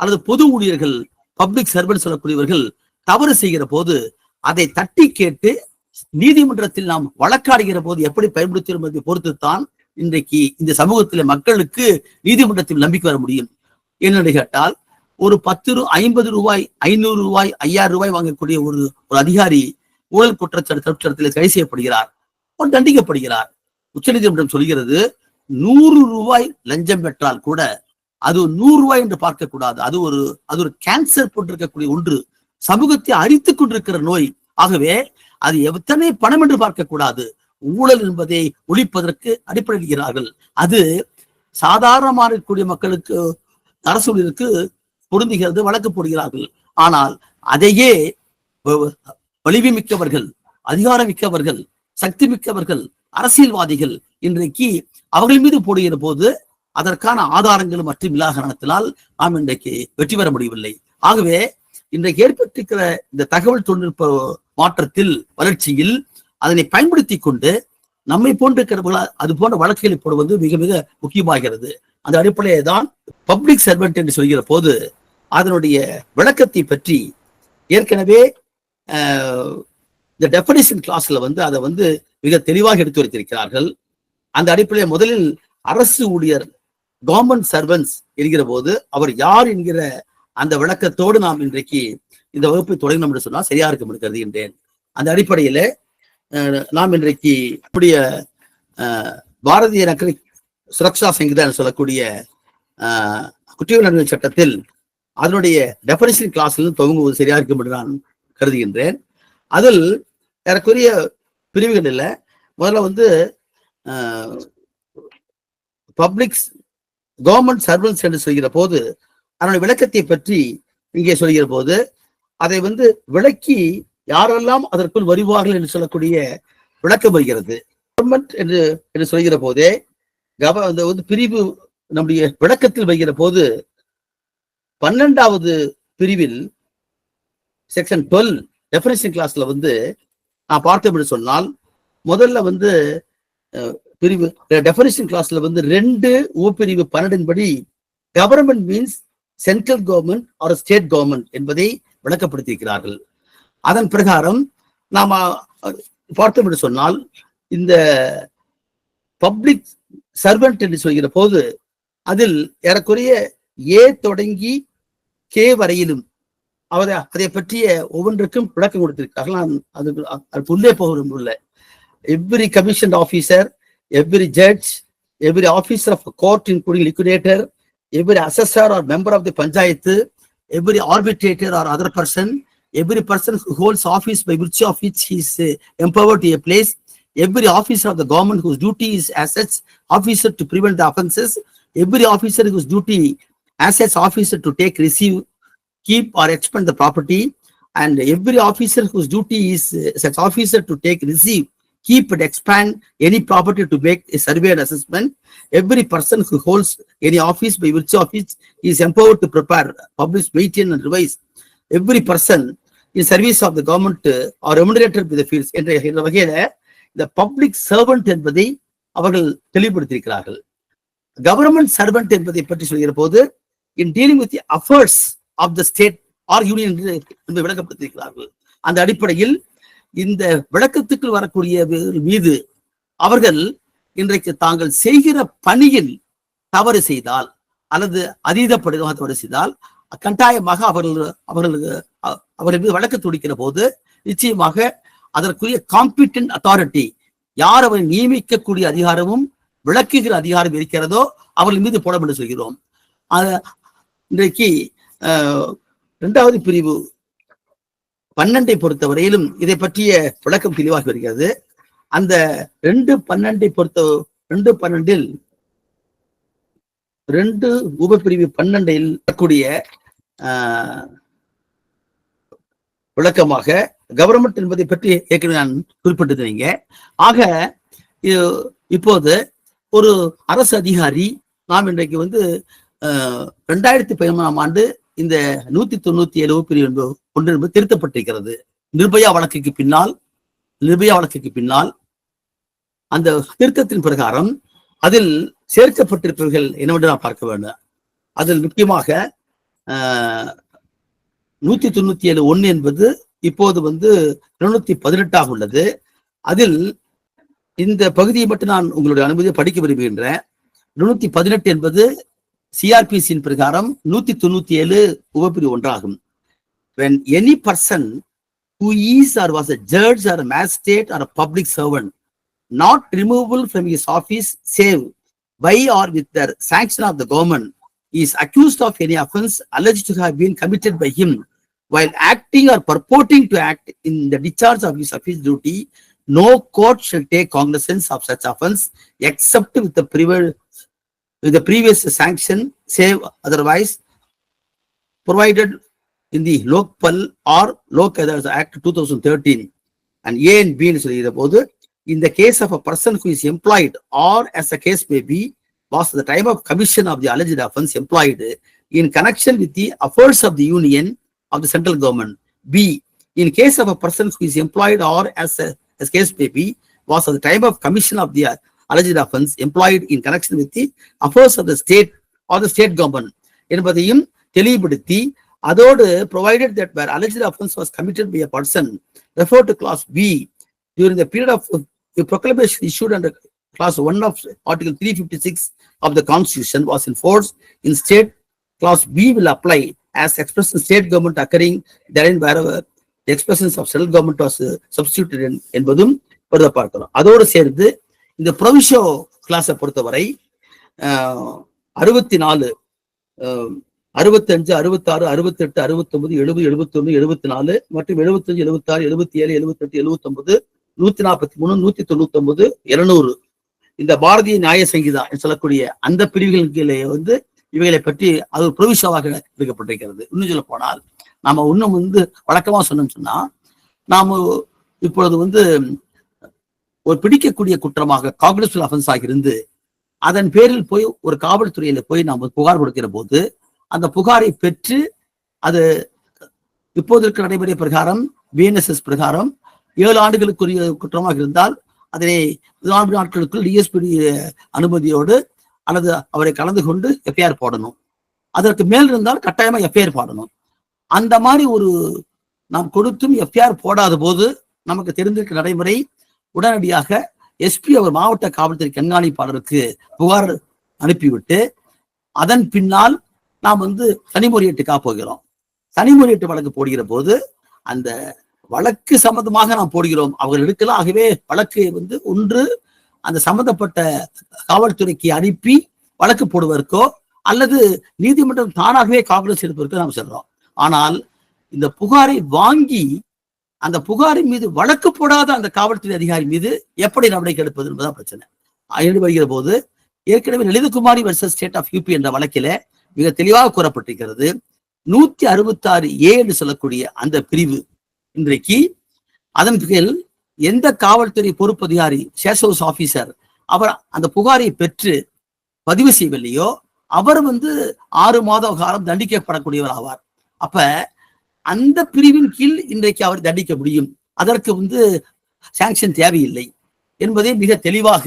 அல்லது பொது ஊழியர்கள், பப்ளிக் சர்வன்ட் சொல்லக்கூடியவர்கள் தவறு செய்கிற போது அதை தட்டி கேட்டு நீதிமன்றத்தில் நாம் வழக்காடுகிற போது எப்படி பயன்படுத்தும் என்பதை பொறுத்துத்தான் இன்றைக்கு இந்த சமூகத்தில் மக்களுக்கு நீதிமன்றத்தில் நம்பிக்கை வர முடியும். என்னென்னு கேட்டால், ஒரு 10 50 ரூபாய், 500 ரூபாய், 5000 ரூபாய் வாங்கக்கூடிய ஒரு அதிகாரி ஊழல் குற்றச்சாட்டில் கைது செய்யப்படுகிறார், அவர் தண்டிக்கப்படுகிறார். உச்சநீதிமன்றம் சொல்கிறது 100 ரூபாய் லஞ்சம் பெற்றால் கூட அது 100 ரூபாய் என்று பார்க்க கூடாது. அது ஒரு கேன்சர் போட்டிருக்கக்கூடிய ஒன்று, சமூகத்தை அழித்துக் கொண்டிருக்கிற நோய். ஆகவே அது எத்தனை பணம் என்று பார்க்க கூடாது. ஊழல் என்பதை ஒழிப்பதற்கு அடிப்படையிடுகிறார்கள். அது சாதாரணமாக இருக்கக்கூடிய மக்களுக்கு, அரசு ஊழியருக்கு பொருந்துகிறது, வழக்கு போடுகிறார்கள். ஆனால் அதையே வலிமை மிக்கவர்கள், அதிகாரம் மிக்கவர்கள், சக்தி மிக்கவர்கள், அரசியல்வாதிகள் இன்றைக்கு அவர்கள் மீது போடுகிற போது அதற்கான ஆதாரங்கள் மற்றும் இல்லாத காரணத்தினால் நாம் இன்றைக்கு வெற்றி பெற முடியவில்லை. ஆகவே இன்றைக்கு ஏற்பட்டிருக்கிற இந்த தகவல் தொழில்நுட்ப மாற்றத்தில், வளர்ச்சியில் அதனை பயன்படுத்தி கொண்டு நம்மை போன்றிருக்கிறவர்கள் அது போன்ற வழக்குகளை போடுவது மிக மிக முக்கியமாகிறது. அந்த அடிப்படையே தான் பப்ளிக் சர்வெண்ட் என்று சொல்கிற போது அதனுடைய விளக்கத்தை பற்றி ஏற்கனவே இந்த டெஃபினிஷன் கிளாஸ்ல அதை மிக தெளிவாக எடுத்து வைத்திருக்கிறார்கள். அந்த அடிப்படையில் முதலில் அரசு ஊழியர், கவர்மெண்ட் சர்வன்ட்ஸ் என்கிற போது அவர் யார் என்கிற அந்த விளக்கத்தோடு நாம் இன்றைக்கு இந்த வகுப்பை தொடங்கணும் என்று சொன்னால் சரியா இருக்கும் என்று கருதுகின்றேன். அந்த அடிப்படையில நாம் இன்றைக்கு நம்முடைய பாரதிய நகர சுரக்ஷா சங்கிதா சொல்லக்கூடிய குற்றவியல் நடைமுறை சட்டத்தில் அதனுடைய டெஃபினிஷன் கிளாஸில் துவங்குவது சரியா இருக்கும் என்று நான் கருதுகின்றேன். அதில் ஏறக்குரிய பிரிவுகள் இல்லை. முதல்ல பப்ளிக் கவர்மெண்ட் சர்வன்ட்ஸ் என்று சொல்கிற போது அதனுடைய விளக்கத்தை பற்றி இங்கே சொல்கிற போது அதை விளக்கி யாரெல்லாம் அதற்குள் வருவார்கள் என்று சொல்லக்கூடிய விளக்கம் வருகிறது. கவர்மெண்ட் என்று சொல்கிற போதே பிரிவு நம்முடைய விளக்கத்தில் வருகிற போது 12வது பிரிவில் செக்ஷன் 12 டெஃபினிஷன் கிளாஸ்ல நான் பார்த்தோம் என்று சொன்னால் முதல்ல பிரிவு டெஃபினிஷன் கிளாஸ்ல 2 உபப்பிரிவு 12 படி government means central government or state government என்பதை விளக்கப்படுத்தியிருக்கிறார்கள். அதன் பிரகாரம் நாம பார்த்தோம் என்று சொன்னால் இந்த பப்ளிக் சர்வெண்ட் என்று சொல்கிற போது அதில் ஏறக்குறைய ஏ தொடங்கி கே வரையிலும் அதை பற்றிய ஒவ்வொன்றுக்கும் விளக்கம் கொடுத்திருக்கிறார்கள். நான் அது உள்ளே போக விரும்பல. Every commission officer, every judge, every officer of a court including liquidator, every assessor or member of the panchayat, every arbitrator or other person, every person who holds office by virtue of which he is empowered to a place, every officer of the government whose duty is as such officer to prevent the offences, every officer whose duty as such officer to take, receive, keep or expend the property, and every officer whose duty is such officer to take, receive, keep and expand any property to make a survey and assessment. Every person who holds any office by virtue of which is empowered to prepare, publish, maintain and revise. Every person in service of the government or remunerated by the fields. என்ற வகையில இந்த public servant என்பதை அவர்கள் தெளிவுபடுத்தியிருக்கிறார்கள். Government servant என்பதை பற்றி சொல்கிற போது in dealing with the affairs of the state or union என்று விளக்கப்படுத்தியிருக்கிறார்கள். அந்த அடிப்படையில் இந்த விளக்கத்துக்கு வரக்கூடிய மீது அவர்கள் இன்றைக்கு தாங்கள் செய்கிற பணியில் தவறு செய்தால் அல்லது அதீதப்படுத்தமாக தவறு செய்தால் கட்டாயமாக அவர்கள் மீது வழக்கு தொடுக்கிற போது நிச்சயமாக அதற்குரிய காம்பிட்டன்ட் அத்தாரிட்டி யார் அவரை நியமிக்கக்கூடிய அதிகாரமும் விளக்குகிற அதிகாரம் இருக்கிறதோ அவர்கள் மீது போட என்று சொல்கிறோம். இன்றைக்கு 2வது பிரிவு 12 பொறுத்தவரையிலும் இதை பற்றிய விளக்கம் தெளிவாக வருகிறது. அந்த 2:12 2:12 2 உபப்பிரிவு 12 கூடிய விளக்கமாக கவர்மெண்ட் என்பதை பற்றி ஏற்கனவே நான் குறிப்பிட்டிருந்தீங்க. ஆக இப்போது ஒரு அரசு அதிகாரி நாம் இன்றைக்கு 2013ஆம் ஆண்டு இந்த 197 உபப்பிரிவு 1 என்பது திருத்தப்பட்டிருக்கிறது. நிர்பயா வழக்குக்கு பின்னால் அந்த திருத்தத்தின் பிரகாரம் அதில் சேர்க்கப்பட்டிருப்பவர்கள் என்னவென்று நாம் பார்க்க வேண்டும். அதில் முக்கியமாக 197(1) என்பது இப்போது 218 உள்ளது. அதில் இந்த பகுதியை மட்டும் நான் உங்களுடைய அனுமதியை படிக்க விரும்புகின்றேன். 218 என்பது சிஆர்பிசியின் பிரகாரம் 197 உபப்பிரிவு 1 ஆகும். When any person who is or was a judge or a magistrate or a public servant not removable from his office save by or with the sanction of the government is accused of any offence alleged to have been committed by him while acting or purporting to act in the discharge of his office duty, no court shall take cognizance of such offence except with the previous sanction, save otherwise provided in the Lokpal or Lok Adalats Act 2013. And A and B சொல்கிற போது, in the case of a person who is employed or as the case may be was at the time of commission of the alleged offence employed in connection with the affairs of the union of the central government. B, in case of a person who is employed or as case may be was at the time of commission of the alleged offence employed in connection with the affairs of the state or the state government என்பதையும் தெளிவுபடுத்தி அதோடு provided that where alleged offence was committed by a person referred to clause B during the period of the proclamation issued under clause 1 of article 356 of the constitution was in force in state, clause B will apply as expressed in state government occurring therein wherever the expressions of central government was substituted என்பதும் பார்க்கிறோம். அதோடு சேர்ந்து இந்த ப்ரொவிஷோ கிளாஸை பொறுத்தவரை 64 65 66 68 69 70 71 74 மற்றும் 75 76 77 78 79 143 199 200 இந்த பாரதிய நியாய சங்கீதா சொல்லக்கூடிய அந்த பிரிவுகளிலே இவைகளை பற்றி அது ப்ரொவிஷோவாக எடுக்கப்பட்டிருக்கிறது. இன்னும் சொல்ல போனால் நாம இன்னும் வழக்கமா சொன்னா நாம இப்பொழுது ஒரு பிடிக்கக்கூடிய குற்றமாக காக்னிசபிள் அஃபென்ஸ் ஆகியிருந்து அதன் பேரில் போய் ஒரு காவல்துறையில போய் நாம் புகார் கொடுக்கிற போது அந்த புகாரை பெற்று அது இப்போது இருக்கிற நடைமுறை பிரகாரம் பிஎன்எஸ்எஸ் பிரகாரம் 7 ஆண்டுகளுக்குரிய குற்றமாக இருந்தால் அதனை 4 நாட்களுக்குள் டிஎஸ்பி அனுமதியோடு அல்லது அவரை கலந்து கொண்டு எஃப்ஐஆர் போடணும். அதற்கு மேல் இருந்தால் கட்டாயமா எஃப்ஐஆர் போடணும். அந்த மாதிரி ஒரு நாம் கொடுத்தும் எஃப்ஐஆர் போடாத போது நமக்கு தெரிந்திருக்கிற நடைமுறை உடனடியாக எஸ்பி அவர் மாவட்ட காவல்துறை கண்காணிப்பாளருக்கு புகார் அனுப்பிவிட்டு அதன் பின்னால் நாம் தனிமுறையீட்டுக்காக போகிறோம். தனிமுறையீட்டு வழக்கு போடுகிற போது அந்த வழக்கு சம்பந்தமாக நாம் போடுகிறோம். அவர்கள் எடுக்கலாம். ஆகவே வழக்கு ஒன்று அந்த சம்பந்தப்பட்ட காவல்துறைக்கு அனுப்பி வழக்கு போடுவதற்கோ அல்லது நீதிமன்றம் தானாகவே காங்கிரஸ் எடுப்பதற்கோ நாம் செல்றோம். ஆனால் இந்த புகாரை வாங்கி அந்த புகாரின் மீது வழக்கு போடாத அந்த காவல்துறை அதிகாரி மீது எப்படி நடவடிக்கை எடுப்பது என்பதுதான் பிரச்சனை. வருகிற போது ஏற்கனவே Lalithakumari versus state of UP என்ற வழக்கில மிக தெளிவாக கூறப்பட்டிருக்கிறது. 166A என்று சொல்லக்கூடிய அந்த பிரிவு இன்றைக்கு அதன் கீழ் எந்த காவல்துறை பொறுப்பு அதிகாரி சேஷவுஸ் ஆபீசர் அவர் அந்த புகாரை பெற்று பதிவு செய்யவில்லையோ அவர் 6 மாத காலம் தண்டிக்கப்படக்கூடியவர் ஆவார். அப்ப அந்த பிரிவின் கீழ் இன்றைக்கு அவர் தண்டிக்க முடியும். அதற்கு சாங்ஷன் தேவையில்லை என்பதை மிக தெளிவாக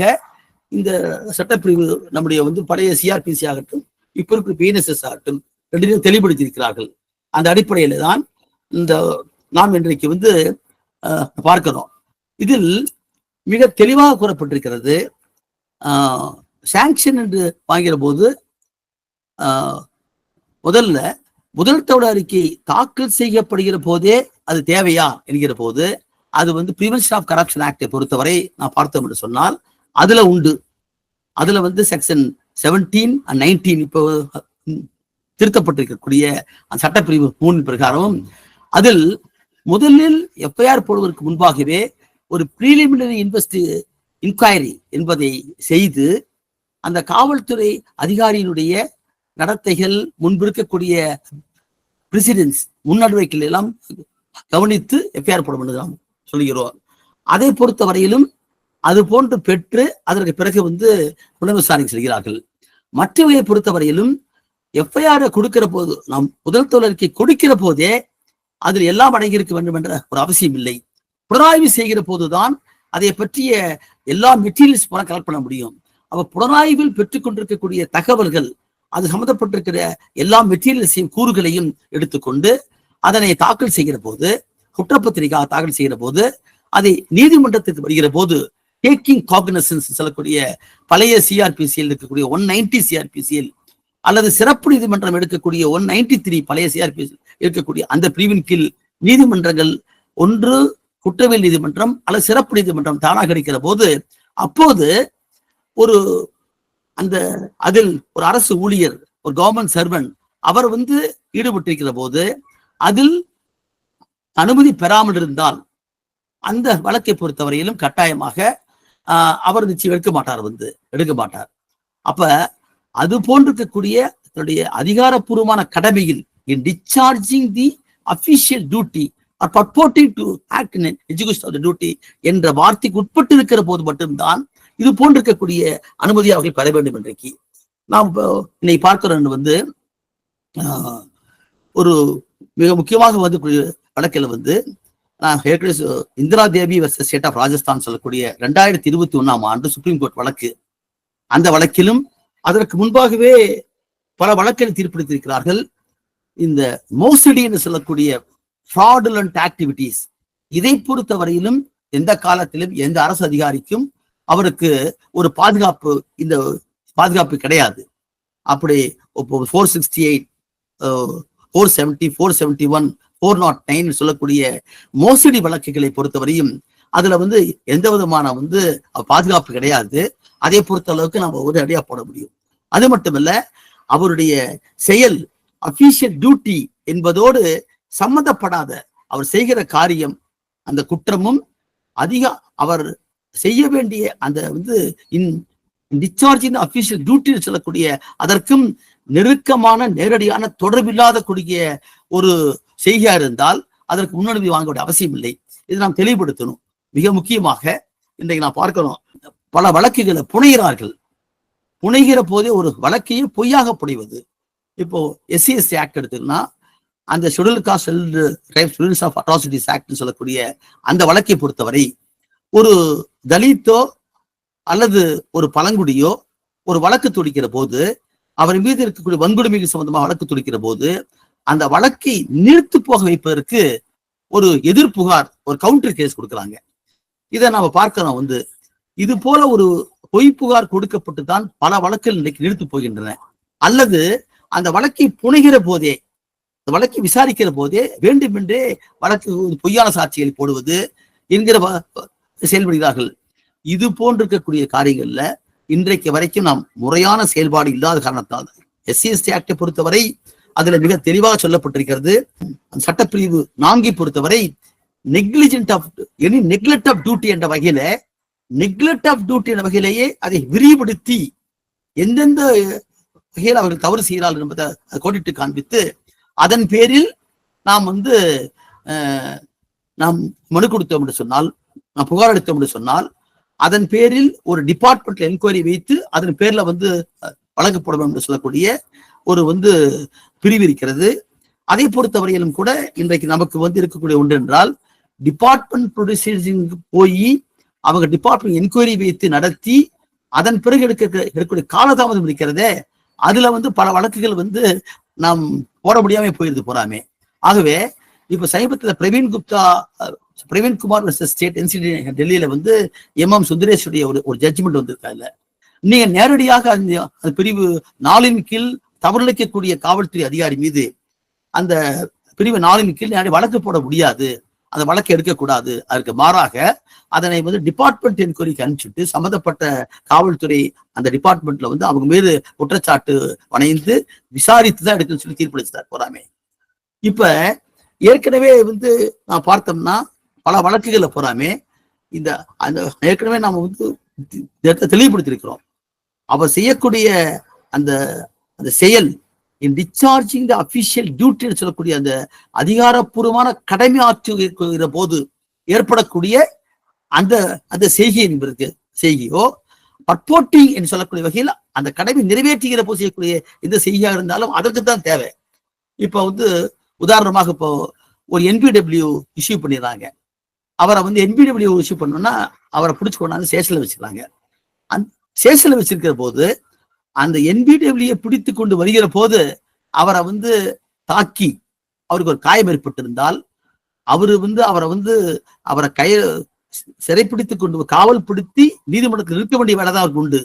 இந்த சட்டப்பிரிவு நம்முடைய பழைய சிஆர்பிசி ஆகட்டும் இப்ப இருக்கிற பிஎன்எஸ்எஸ் ஆகட்டும் ரெண்டிலும் தெளிவுபடுத்தியிருக்கிறார்கள். அந்த அடிப்படையில தான் இந்த நாம் இன்றைக்கு பார்க்கிறோம். இதில் மிக தெளிவாக கூறப்பட்டிருக்கிறது. சாங்ஷன் என்று வாங்கிற போது முதல்ல முதல் தகவல் அறிக்கை தாக்கல் செய்யப்படுகிற போதே அது தேவையா என்கிற போது அது வந்து பிரிவென்ஷன் ஆஃப் கரப்ஷன் ஆக்டை பொறுத்தவரை நான் பார்த்தோம் என்று சொன்னால் அதுல உண்டு. அதுல வந்து செக்ஷன் 17 and 19 இப்போ திருத்தப்பட்டிருக்கக்கூடிய அந்த சட்டப்பிரிவு 3 பிரகாரம் அதில் முதலில் எஃப்ஐஆர் போடுவதற்கு முன்பாகவே ஒரு ப்ரீலிமினரி இன்கொயரி என்பதை செய்து அந்த காவல்துறை அதிகாரியினுடைய நடத்தைகள், முன்பிருக்கக்கூடிய பிரசிடென்ஸ், முன்னறிவிக்கைகள் எல்லாம் கவனித்து எஃப்ஐஆர் போட வேண்டும் நாம் சொல்கிறோம். அதை பொறுத்த வரையிலும் அது போன்று பெற்று அதற்கு பிறகு வந்து புலன் விசாரணை செய்கிறார்கள். மற்றவையை பொறுத்தவரையிலும் எஃப்ஐஆர் கொடுக்கிற போது, நாம் முதல் தகவல் அறிக்கை கொடுக்கிற போதே அதில் எல்லாம் அடங்கியிருக்க வேண்டும் என்ற ஒரு அவசியம் இல்லை. புலனாய்வு செய்கிற போதுதான் அதை பற்றிய எல்லா மெட்டீரியல்ஸ் போல கலெக்ட் பண்ண முடியும். அப்ப புலனாய்வில் பெற்றுக்கொண்டிருக்கக்கூடிய தகவல்கள், அது சம்பந்தப்பட்டிருக்கிற எல்லா மெட்டீரியல்ஸையும் கூறுகளையும் எடுத்துக்கொண்டு அதனை தாக்கல் செய்கிற போது, குற்றப்பத்திரிகை தாக்கல் செய்கிற போது, அதை நீதிமன்றத்துக்கு வருகிற போது டேக்கிங் காக்னிசன்ஸ் சொல்லக்கூடிய பழைய சிஆர்பிசியில் இருக்கக்கூடிய 190 சிஆர்பிசியில் அல்லது சிறப்பு நீதிமன்றம் எடுக்கக்கூடிய 193 பழைய சிஆர்பிசி இருக்கக்கூடிய அந்த பிரிவின் கீழ் நீதிமன்றங்கள், ஒன்று குற்றவியல் நீதிமன்றம் அல்லது சிறப்பு நீதிமன்றம் தானாக இருக்கிற போது, அப்போது ஒரு அந்த அதில் ஒரு அரசு ஊழியர், ஒரு கவர்மெண்ட் சர்வன்ட் அவர் வந்து ஈடுபட்டிருக்கிற போது அதில் அனுமதி பெறாமல் இருந்தால் அந்த வழக்கை பொறுத்தவரையிலும் கட்டாயமாக அவர் நிச்சயம் எடுக்க மாட்டார். அப்ப அது போன்றிருக்கக்கூடிய தன்னுடைய அதிகாரப்பூர்வமான கடமையில் in discharging the official duty or purporting to act in execution of the duty என்ற வார்த்தைக்கு உட்பட்டு இருக்கிற போது மட்டும்தான் இது போன்றிருக்கக்கூடிய அனுமதி அவர்கள் பெற வேண்டும். இன்றைக்கு நாம் இன்னைக்கு பார்க்கிறோம் வந்து ஒரு மிக முக்கியமாக வந்து வழக்கில் வந்து இந்திரா தேவி வர்சஸ் ஸ்டேட் ஆஃப் ராஜஸ்தான் சொல்லக்கூடிய 2021 ஆண்டு சுப்ரீம் கோர்ட் வழக்கு. அந்த வழக்கிலும் அதற்கு முன்பாகவே பல வழக்குகளை தீர்ப்பளித்திருக்கிறார்கள். இந்த மோசடி என்று சொல்லக்கூடிய ஃப்ராடுலண்ட் ஆக்டிவிட்டிஸ், இதை பொறுத்தவரையிலும் எந்த காலத்திலும் எந்த அரசு அதிகாரிக்கும் அவருக்கு ஒரு பாதுகாப்பு, இந்த பாதுகாப்பு கிடையாது. அப்படி 468, 470, 471, 409 சொல்லக்கூடிய மோசடி வழக்குகளை பொறுத்தவரையும் அதுல வந்து எந்த விதமான வந்து பாதுகாப்பு கிடையாது. அதை பொறுத்த அளவுக்கு நம்ம ஒரு அடியா போட முடியும். அது மட்டுமல்ல, அவருடைய செயல் அபிஷியல் டியூட்டி என்பதோடு சம்பந்தப்படாத அவர் செய்கிற காரியம், அந்த குற்றமும் அவர் செய்ய வேண்டிய அந்த வந்து டிஸ்சார்ஜிங் அபிஷியல் டியூட்டி சொல்லக்கூடிய அதற்கும் நெருக்கமான நேரடியான தொடர்பில்லாத கூடிய ஒரு செய்கையா இருந்தால் அதற்கு முன்னனுமதி வாங்க வேண்டிய அவசியம் இல்லை. இதை நாம் தெளிவுபடுத்தணும். மிக முக்கியமாக இன்றைக்கு நான் பார்க்கிறோம், பல வழக்குகளை புனைகிறார்கள். புனைகிற போதே ஒரு வழக்கையே பொய்யாக புனைவது. இப்போ SCST ஆக்ட் எடுத்துன்னா அந்த scheduled caste tribes of atrocities act சொல்லக்கூடிய அந்த வழக்கை பொறுத்தவரை ஒரு தலித்தோ அல்லது ஒரு பழங்குடியோ ஒரு வழக்கு தொடுக்கிற போது, அவர் மீது இருக்கக்கூடிய வன்கொடுமைகள் சம்பந்தமாக வழக்கு தொடுக்கிற போது அந்த வழக்கை நிறுத்து போக வைப்பதற்கு ஒரு எதிர்ப்புகார், ஒரு கவுண்டர் கேஸ் கொடுக்குறாங்க. இதை நாம பார்க்கிறோம். வந்து இது போல ஒரு பொய் புகார் கொடுக்கப்பட்டு தான் பல வழக்குகள் இன்னைக்கு நிறுத்து போகின்றன. அல்லது அந்த வழக்கை புனைகிற போதே, அந்த வழக்கை விசாரிக்கிற போதே வேண்டுமென்றே வழக்கு பொய்யான சாட்சிகளை போடுவது என்கிற செயல்படுகிறார்கள். இது போன்றிருக்கக்கூடிய காரியங்கள்ல இன்றைக்கு வரைக்கும் நாம் முறையான செயல்பாடு இல்லாத காரணத்தால் SCST ஆக்டை பொறுத்தவரை அதுல மிக தெளிவாக சொல்லப்பட்டிருக்கிறது. சட்டப்பிரிவு 4 பொறுத்தவரை negligent of any neglect of duty என்ற வகையில, நெக்லெக்ட் ஆஃப் டியூட்டி என்ற வகையிலேயே அதை விரிவுபடுத்தி எந்தெந்த வகையில் அவர்கள் தவறு செய்கிறார்கள் என்பதை கோடிட்டு காண்பித்து அதன் பேரில் நாம் வந்து நாம் மனு கொடுத்தோம் என்று சொன்னால், நாம் புகார் அளித்தோம் என்று சொன்னால், அதன் பேரில் ஒரு டிபார்ட்மெண்ட்ல என்கொயரி வைத்து அதன் பேர்ல வந்து வழங்கப்படும் என்று சொல்லக்கூடிய ஒரு வந்து பிரிவு இருக்கிறது. அதை பொறுத்தவரையிலும் கூட இன்றைக்கு நமக்கு வந்து இருக்கக்கூடிய ஒன்று என்றால், டிபார்ட்மெண்ட் ப்ரொடியூசிங் போய் அவங்க டிபார்ட்மெண்ட் என்கொயரி வைத்து நடத்தி அதன் பிறகு எடுக்கக்கூடிய காலதாமதம் இருக்கிறதே, அதுல வந்து பல வழக்குகள் வந்து நாம் போட முடியாம போயிருது போறாமே. ஆகவே இப்ப சமீபத்துல பிரவீன்குமார் வெர்சஸ் ஸ்டேட் என்சிடி டெல்லியில வந்து MM சுந்தரேஷுடைய ஒரு ஜட்ஜ்மெண்ட் வந்திருக்காங்க. நீங்க நேரடியாக அந்த பிரிவு 4 கீழ் தவறிழைக்கக்கூடிய காவல்துறை அதிகாரி மீது அந்த பிரிவு 4 கீழ் வழக்கு போட முடியாது, அந்த வழக்கு எடுக்கக்கூடாது. அதற்கு மாறாக அதனை வந்து டிபார்ட்மெண்ட் என்கொயரிக்கு அனுப்பிச்சுட்டு சம்பந்தப்பட்ட காவல்துறை அந்த டிபார்ட்மெண்ட்ல வந்து அவங்க மீது குற்றச்சாட்டு வணைந்து விசாரித்துதான் எடுக்கணும்னு சொல்லி தீர்ப்பளித்தார் போறாமே. இப்ப ஏற்கனவே வந்து நான் பார்த்தோம்னா பல வழக்குகளை போறாமே இந்த அந்த ஏற்கனவே நாம வந்து தெளிவுபடுத்திருக்கிறோம். அவர் செய்யக்கூடிய அந்த அந்த செயல் டிஸ்சார்ஜிங் த அபிஷியல் டியூட்டின்னு சொல்லக்கூடிய அந்த அதிகாரப்பூர்வமான கடமை ஆற்றுகிற போது ஏற்படக்கூடிய அந்த அந்த செய்கை என்பதற்கு செய்கையோ பர்போர்ட்டிங் என்று சொல்லக்கூடிய வகையில் அந்த கடமை நிறைவேற்றுகிற போது செய்யக்கூடிய எந்த செய்கையாக இருந்தாலும் அதற்கு தான் தேவை. இப்ப வந்து உதாரணமாக இப்போ ஒரு என்பிடபிள்யூ இஷ்யூ பண்ணிடுறாங்க. அவரை வந்து என்பிடபிள்யூ இஷ்யூ பண்ணோம்னா அவரை பிடிச்சு கொண்டாந்து ஸ்டேஷன்ல வச்சிருக்காங்க. அந்த ஸ்டேஷன்ல வச்சிருக்கிற போது அந்த என்பிடபிள்யூ பிடித்து கொண்டு வருகிற போது அவரை வந்து தாக்கி அவருக்கு ஒரு காயம் ஏற்பட்டிருந்தால் அவரை சிறைப்பிடித்து கொண்டு காவல்படுத்தி நீதிமன்றத்தில் இருக்க வேண்டிய வேலை தான் அவருக்கு உண்டு.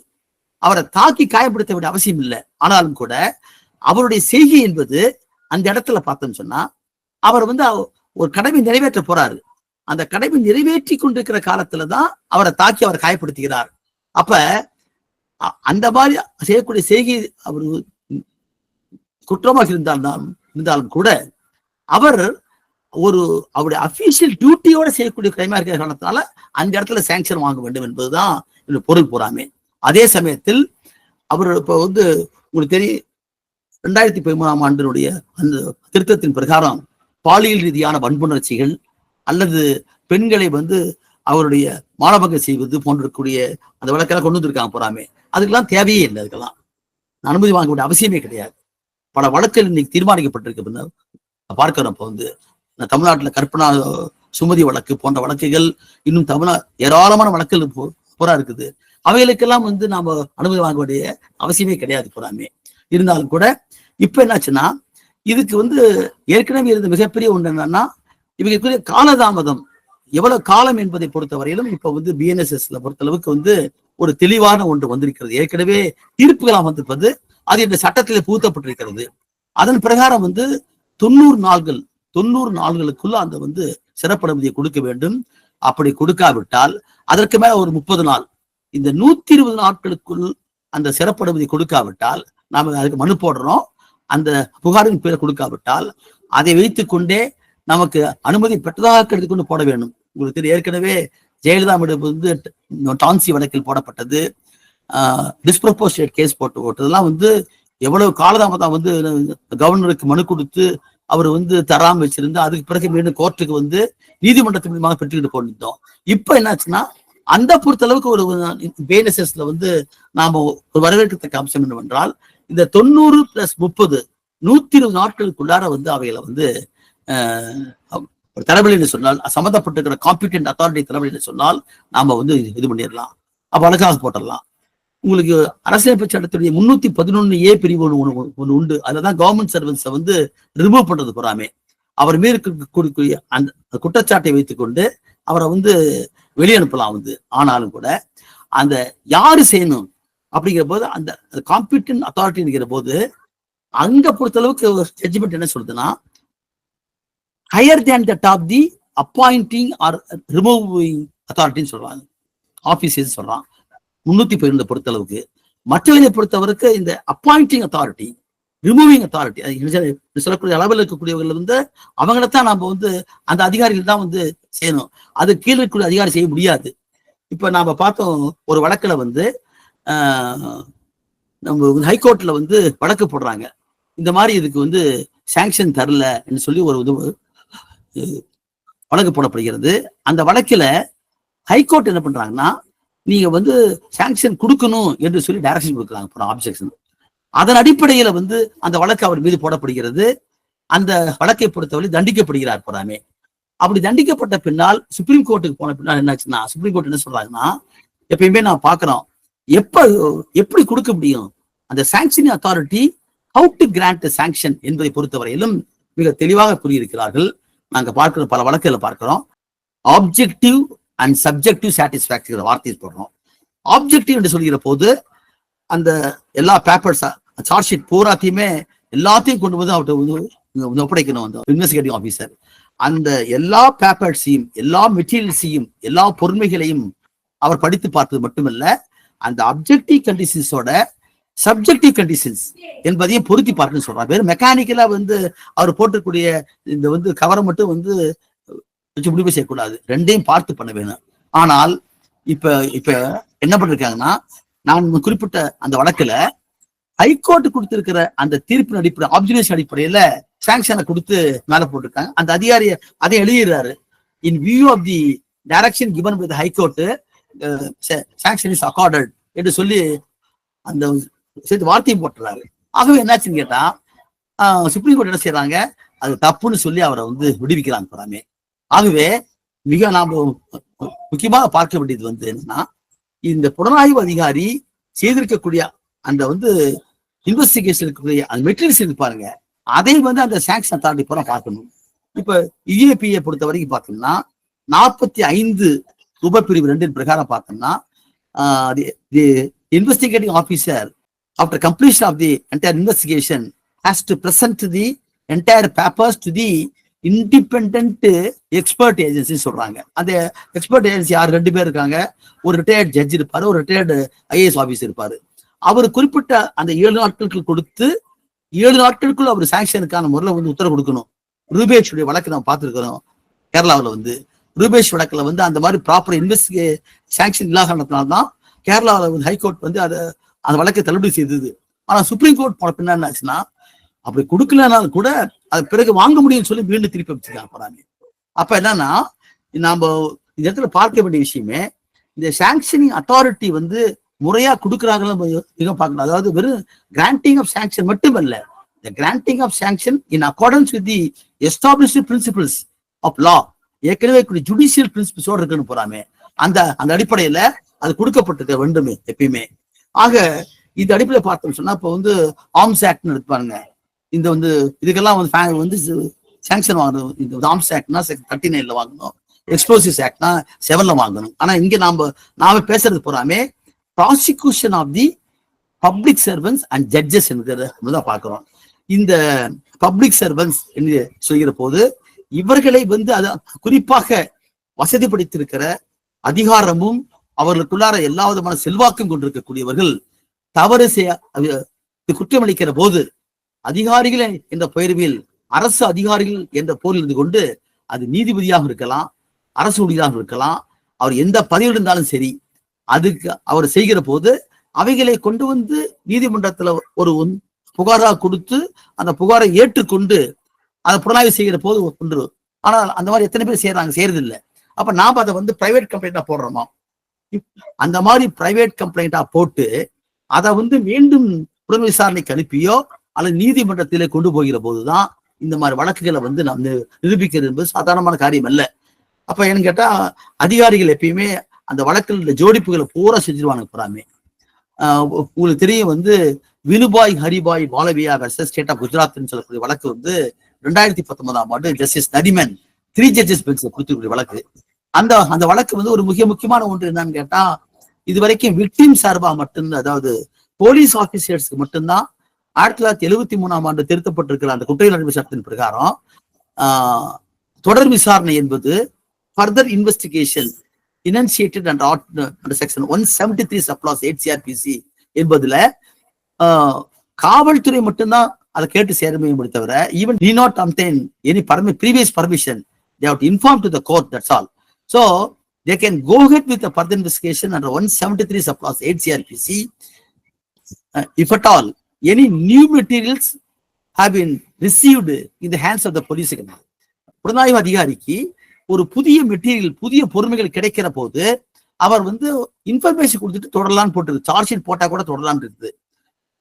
அவரை தாக்கி காயப்படுத்த வேண்டிய அவசியம் இல்லை. ஆனாலும் கூட அவருடைய செய்கை என்பது அந்த இடத்துல பார்த்தோம்னு சொன்னா அவர் வந்து ஒரு கடமை நிறைவேற்ற போறாரு. அந்த கடமை நிறைவேற்றி கொண்டிருக்கிற காலத்துலதான் அவரை தாக்கி அவர் காயப்படுத்துகிறார். அப்ப அந்த மாதிரி செய்யக்கூடிய செய்கை அவர் குற்றமாக இருந்தாலும் கூட அவர் அவருடைய அபிஷியல் டியூட்டியோட செய்யக்கூடிய கிரைமா இருக்கிற காரணத்தினால அந்த இடத்துல சாங்ஷன் வாங்க வேண்டும் என்பதுதான் பொருள் போறாமே. அதே சமயத்தில் அவர் இப்ப வந்து உங்களுக்கு தெரியும் 2013ஆம் ஆண்டினுடைய அந்த திருத்தத்தின் பிரகாரம் பாலியல் ரீதியான வன்புணர்ச்சிகள் அல்லது பெண்களை வந்து அவருடைய மானபங்கம் செய்வது போன்றக்கூடிய அந்த வழக்கெல்லாம் கொண்டு வந்திருக்காங்க போறாமே. அதுக்கெல்லாம் தேவையே இல்லை. அதுக்கெல்லாம் அனுமதி வாங்க வேண்டிய அவசியமே கிடையாது. பல வழக்குகள் இன்னைக்கு தீர்மானிக்கப்பட்டிருக்கு. பார்க்கிறோம் இப்போ வந்து தமிழ்நாட்டில் கற்பனா சுமதி வழக்கு போன்ற வழக்குகள் இன்னும் ஏராளமான வழக்குகள் புறா இருக்குது. அவைகளுக்கெல்லாம் வந்து நாம அனுமதி வாங்க வேண்டிய அவசியமே கிடையாது போறாமே. இருந்தாலும் கூட இப்ப என்னாச்சுன்னா இதுக்கு வந்து ஏற்கனவே இருந்த மிகப்பெரிய ஒன்று என்னன்னா இவங்களுக்குரிய காலதாமதம் எவ்வளவு காலம் என்பதை பொறுத்தவரையிலும் இப்ப வந்து பிஎன்எஸ்எஸ்ல பொறுத்தளவுக்கு வந்து ஒரு தெளிவான ஒன்று வந்திருக்கிறது. ஏற்கனவே தீர்ப்புகளாக வந்திருப்பது அது இந்த சட்டத்திலே புகுத்தப்பட்டிருக்கிறது. அதன் பிரகாரம் வந்து 90 நாள்களுக்குள்ள அந்த வந்து சிறப்பு அனுமதியை கொடுக்க வேண்டும். அப்படி கொடுக்காவிட்டால் அதற்கு மேல ஒரு 30 நாள், இந்த 120 நாட்களுக்குள் அந்த சிறப்பு அனுமதி கொடுக்காவிட்டால் நாம அதுக்கு மனு போடுறோம். அந்த புகாரின் பேரை கொடுக்காவிட்டால் அதை வைத்துக் கொண்டே நமக்கு அனுமதி பெற்றதாக எடுத்துக்கொண்டு போட வேண்டும். உங்களுக்கு தெரியும், ஏற்கனவே ஜெயலலிதா வந்து டான்சி வழக்கில் போடப்பட்டது, டிஸ்ப்ரப்போர்ஷனேட் கேஸ் போட்டதெல்லாம் வந்து எவ்வளவு காலதாமதம் வந்து கவர்னருக்கு மனு கொடுத்து அவர் வந்து தராம வச்சிருந்து அதுக்கு பிறகு மீண்டும் கோர்ட்டுக்கு வந்து நீதிமன்றத்தின் மூலமாக பெற்றுக்கிட்டு போயிருந்தோம். இப்ப என்னாச்சுன்னா அந்த பொறுத்தளவுக்கு ஒரு பிஎன்எஸ்எஸ்ல வந்து நாம ஒரு வரவேற்கத்தக்க அம்சம் என்னவென்றால் இந்த 90+30 120 நாட்களுக்குள்ளார வந்து அவைகளை வந்து தரவில்லை சொன்னால் சம்மந்தப்பட்டிருக்கிற காம்பிடென்ட் அத்தாரிட்டி தரவில்லை சொன்னால் நாம வந்து இது பண்ணிடலாம், அப்ப வழக்காக போட்டுடலாம். உங்களுக்கு அரசியலமைப்பு சட்டத்துடைய 311A பிரிவு ஒன்று உண்டு. அதுலதான் கவர்மெண்ட் சர்வன்ஸை வந்து ரிமூவ் பண்றது போறாமே. அவர் மீது கொடுக்கக்கூடிய அந்த குற்றச்சாட்டை வைத்துக்கொண்டு அவரை வந்து வெளியே அனுப்பலாம் வந்து. ஆனாலும் கூட அந்த யாரு செய்யணும் அப்படிங்கிற போது அந்த காம்பிடென்ட் அத்தாரிட்டிங்கிற போது அங்க பொறுத்தளவுக்கு ஜட்ஜ்மெண்ட் என்ன சொல்றதுன்னா higher than that of the appointing or removing அத்தாரிட்டின்னு சொல்றாங்க, ஆபீசர்ஸ் சொல்றான் 312 பொறுத்தளவுக்கு. மற்றவர்களை பொறுத்தவருக்கு இந்த அப்பாயிண்டிங் அத்தாரிட்டி ரிமூவிங் அத்தாரிட்டி சொல்லக்கூடிய அளவில் இருக்கக்கூடியவர்கள் வந்து அவங்களைத்தான் நம்ம வந்து அந்த அதிகாரிகள் தான் வந்து செய்யணும். அது கீழே இருக்கக்கூடிய அதிகாரி செய்ய முடியாது. இப்ப நாம பார்த்தோம் ஒரு வழக்குல வந்து நம்ம ஹைகோர்ட்ல வந்து வழக்கு போடுறாங்க. இந்த மாதிரி இதுக்கு வந்து சாங்ஷன் தரலன்னு சொல்லி ஒரு வழக்கு போடப்படுகிறது. அந்த வழக்குல ஹைகோர்ட் என்ன பண்றாங்கன்னா நீங்க வந்து சாங்ஷன் கொடுக்கணும் என்று சொல்லி டைரக்ஷன் கொடுக்குறாங்க ஆப்ஜெக்ஷன். அதன் அடிப்படையில வந்து அந்த வழக்கு அவர் மீது போடப்படுகிறது. அந்த வழக்கை பொறுத்தவரை தண்டிக்கப்படுகிறார் போறாமே. அப்படி தண்டிக்கப்பட்ட பின்னால் சுப்ரீம் கோர்ட்டுக்கு போன பின்னால் என்னாச்சுன்னா சுப்ரீம் கோர்ட் என்ன சொல்றாங்கன்னா எப்பயுமே நான் பாக்குறோம் எப்படி கொடுக்க முடியும் அந்த sanctioning authority how to grant sanction என்பதை பொறுத்தவரையிலும் மிக தெளிவாக கூறியிருக்கிறார்கள். நாங்க பார்க்கிற பல வழக்குகளை பார்க்கிறோம். ஆப்ஜெக்டிவ் அண்ட் சப்ஜெக்டிவ் சாட்டிஸ்பாக்சரி வார்த்தையை போடுறோம். ஆப்ஜெக்டிவ் என்று சொல்கிற போது அந்த எல்லா பேப்பர்ஸ் சார்ஜ் ஷீட் பூராத்தையுமே எல்லாத்தையும் கொண்டு வந்து அவர்கிட்ட வந்து ஒப்படைக்கணும் அந்த இன்வெஸ்டிகேட்டிவ் ஆபீசர். அந்த எல்லா பேப்பர்ஸையும், எல்லா மெட்டீரியல்ஸையும், எல்லா பொறுமைகளையும் அவர் படித்து பார்த்தது மட்டுமல்ல, அந்த அப்ஜெக்டிவ் கண்டிஷன்ஸோட சப்ஜெக்டிவ் கண்டிஷன்ஸ் என்பதையும் பொருத்தி பார்க்கணும்னு சொல்றாரு. வேறு மெக்கானிக்கலா அவர் போட்டிருக்கூடிய இந்த கவரை மட்டும் வச்சு முடிவு செய்யக்கூடாது, ரெண்டையும் பார்த்து பண்ண வேணும். ஆனால் இப்ப என்ன பண்ணிருக்காங்கன்னா, நான் குறிப்பிட்ட அந்த வழக்குல ஹைகோர்ட் கொடுத்திருக்கிற அந்த தீர்ப்பின் அடிப்படை ஆப்சர்வேஷன் அடிப்படையில சாங்ஷனை கொடுத்து மேல போட்டிருக்காங்க. அந்த அதிகாரிய அதை எழுதிடுறாரு. In view of the direction given by the high court sanction is accorded என்று சொல்லி அந்த சேர்த்து வார்த்தையும் போட்டுறாரு. ஆகவே என்னாச்சுன்னு கேட்டா, சுப்ரீம் கோர்ட் என்ன செய்யறாங்க, அது தப்புன்னு சொல்லி அவரை விடுவிக்கிறாங்க போறாமே. ஆகவே மிக நாம முக்கியமாக பார்க்க வேண்டியது என்னன்னா, இந்த புலனாய்வு அதிகாரி செய்திருக்கக்கூடிய அந்த இன்வெஸ்டிகேஷன் இருக்கக்கூடிய அந்த மெட்டீரியல்ஸ் இருக்கு பாருங்க, அதை அந்த சாங்ஷன் அத்தாரிட்டி பூரா பார்க்கணும். இப்ப யுஏபியை பொறுத்த வரைக்கும் பார்த்தோம்னா 45 உபப்பிரிவு 2 பிரகாரம் பார்த்தோம்னா, investigating officer after completion of the entire investigation has to present the entire papers to the independent expert agency சொல்றாங்க. அந்த எக்ஸ்பர்ட் ஏஜென்சி யார்? 2 பேர் இருக்காங்க. ஒரு ரிட்டையர்ட் ஜட்ஜ் இருப்பாரு, ஒரு ரிட்டையர்டு ஐஏஎஸ் ஆபீசர் இருப்பாரு. அவர் குறிப்பிட்ட அந்த 7 நாட்களுக்கு கொடுத்து 7 நாட்களுக்குள்ள அவர் சாங்ஷனுக்கான முறையில் உத்தரவு கொடுக்கணும். ரூபேஷுடைய வழக்கு நம்ம பார்த்துருக்கிறோம். கேரளாவில் ரூபேஷ் வழக்குல அந்த மாதிரி ப்ராப்பர் சாங்ஷன் இல்லாத காரணத்தினால்தான் கேரளாவில் ஹைகோர்ட் அந்த வழக்கை தள்ளுபடி செய்தது. ஆனா சுப்ரீம் கோர்ட் போன பின்னா என்ன ஆச்சுன்னா, அப்படி கொடுக்கலனாலும் கூட அது பிறகு வாங்க முடியும்னு சொல்லி மீண்டும் திருப்பி வச்சிருக்காங்க போறாங்க. அப்ப என்னன்னா, நாம இந்த இடத்துல பார்க்க வேண்டிய விஷயமே, இந்த சாங்ஷனிங் அத்தாரிட்டி முறையா கொடுக்குறாங்களோ மிக பார்க்கணும். அதாவது வெறும் கிராண்டிங் ஆஃப் சாங்ஷன் மட்டுமல்ல, the granting of sanction in accordance with the established principles of law, ஏற்கனவே ஜுடிஷியல் பிரின்சிபிள்ஸோட இருக்குன்னு போறாமே, அந்த அடிப்படையில அது கொடுக்கப்பட்டிருக்க வேண்டுமே எப்பயுமே. ஆக இந்த அடிப்படையில் பார்த்தோம் சொன்னா, இப்போ ஆர்ம்ஸ் ஆக்ட்னு எடுப்பாங்க. இந்த இதுக்கெல்லாம் சாங்ஷன் வாங்கணும். இந்த ஆர்ம்ஸ் ஆக்ட்னா 39ல வாங்கணும், எக்ஸ்ப்ளோசிவ்ஸ் ஆக்ட்னா 7ல வாங்கணும். ஆனா இங்க நாம பேசுறது போறாமே prosecution of the public servants and judges என்கிறத பார்க்கிறோம். இந்த பப்ளிக் சர்வன்ஸ் என்று சொல்கிற போது இவர்களை குறிப்பாக வசதிப்படுத்தியிருக்கிற அதிகாரமும் அவர்களுக்குள்ளார எல்லா விதமான செல்வாக்கும் கொண்டிருக்கக்கூடியவர்கள் தவறு குற்றமளிக்கிற போது அதிகாரிகள் என்ற பெயர்வில் அரசு அதிகாரிகள் என்ற போரில் இருந்து கொண்டு, அது நீதிபதியாக இருக்கலாம், அரசு ஊழியராக இருக்கலாம், அவர் எந்த பதவியில் இருந்தாலும் சரி, அதுக்கு அவர் செய்கிற போது அவைகளை கொண்டு நீதிமன்றத்துல ஒரு புகாராக கொடுத்து அந்த புகாரை ஏற்றுக்கொண்டு அதை புலனாய்வு செய்கிற போது ஒன்று. ஆனால் அந்த மாதிரி எத்தனை பேர் செய்யறது இல்லை. அப்ப நாம அதை பிரைவேட் கம்ப்ளைண்டா போடுறோமா? அந்த மாதிரி பிரைவேட் கம்ப்ளைண்டா போட்டு அதை மீண்டும் புலன் விசாரணைக்கு அனுப்பியோ அல்லது நீதிமன்றத்திலே கொண்டு போகிற போதுதான் இந்த மாதிரி வழக்குகளை நம்ம நிரூபிக்கிறது என்பது சாதாரணமான காரியம் அல்ல. அப்ப என்னன்னு கேட்டா, அதிகாரிகள் எப்பயுமே அந்த வழக்கில் ஜோடிப்புகளை பூரா செஞ்சிருவாங்க போறாமே. உங்களுக்கு தெரியும் வினுபாய் Haribhai Malviya versus state of குஜராத்னு சொல்லக்கூடிய வழக்கு 2019ஆம் ஆண்டு ஜஸ்டிஸ் நரிமன் 3 ஜட்ஜஸ் பெஞ்ச் கொடுத்துக்கூடிய வழக்கு. அந்த வழக்கு ஒரு முக்கியமான ஒன்று என்னன்னு கேட்டா, இதுவரைக்கும் விக்டிம் சார்பா மட்டும்தான், அதாவது போலீஸ் ஆபீசர்ஸ்க்கு மட்டும்தான் 1973ஆம் ஆண்டு திருத்தப்பட்டிருக்கிற அந்த குற்றவியல் சட்டத்தின் பிரகாரம் தொடர் விசாரணை என்பது further investigation initiated under section 173 sub clause 8 CRPC என்பதுல காவல்துறை மட்டும்தான் அதை கேட்டு சேர முடியும் தவிர, even need not obtain any previous permission, they have to inform to the court, that's all. So they can go ahead with the further investigation under 173 subclause 8 CRPC if at all any new materials have been received in the hands of the police. புலனாய்வு அதிகாரிக்கு ஒரு புதிய material, புதிய பொறுமைகள் கிடைக்கிற போது அவர் information கொடுத்துட்டு தொடரலான்னு போட்டு charge sheet போட்டா கூட தொடரலான்னு இருக்குது.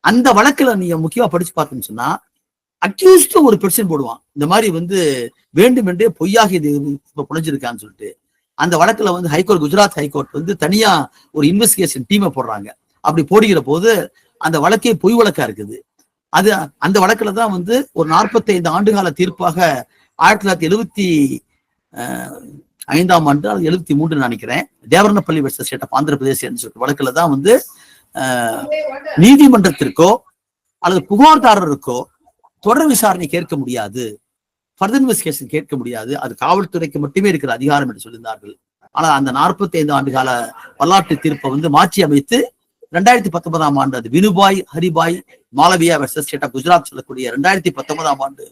அந்த வழக்குல நீங்க முக்கியமா படிச்சு பார்த்தோம்னு சொன்னா, அக்யூஸ்ட் ஒரு பெர்சன் போடுவான், இந்த மாதிரி வேண்டுமென்றே பொய்யாக இது புனைஞ்சிருக்கான்னு சொல்லிட்டு. அந்த வழக்குல ஹைகோர்ட், குஜராத் ஹைகோர்ட் தனியா ஒரு இன்வெஸ்டிகேஷன் டீமை போடுறாங்க. அப்படி போடுகிற போது அந்த வழக்கே பொய் வழக்கா இருக்குது. அந்த வழக்குல தான் ஒரு 45 ஆண்டுகால தீர்ப்பாக 1975ஆம் ஆண்டு 73 நினைக்கிறேன், Devaranapalli versus state of Andhra Pradesh சொல்லிட்டு வழக்குல தான் நீதிமன்றத்திற்கோ அல்லது புகார்தாரருக்கோ தொடர் விசாரணை கேட்க முடியாது, ஃபர்தர் இன்வெஸ்டிகேஷன் கேட்க முடியாது, அது காவல்துறைக்கு மட்டுமே இருக்கிற அதிகாரம் என்று சொல்லியிருந்தார்கள். ஆனா அந்த 45 ஆண்டு கால வரலாற்று தீர்ப்பை மாற்றி அமைத்து 2019 ஆண்டு அது Vinubhai Haribhai Malviya versus state of Gujarat சொல்லக்கூடிய 2019 ஆண்டு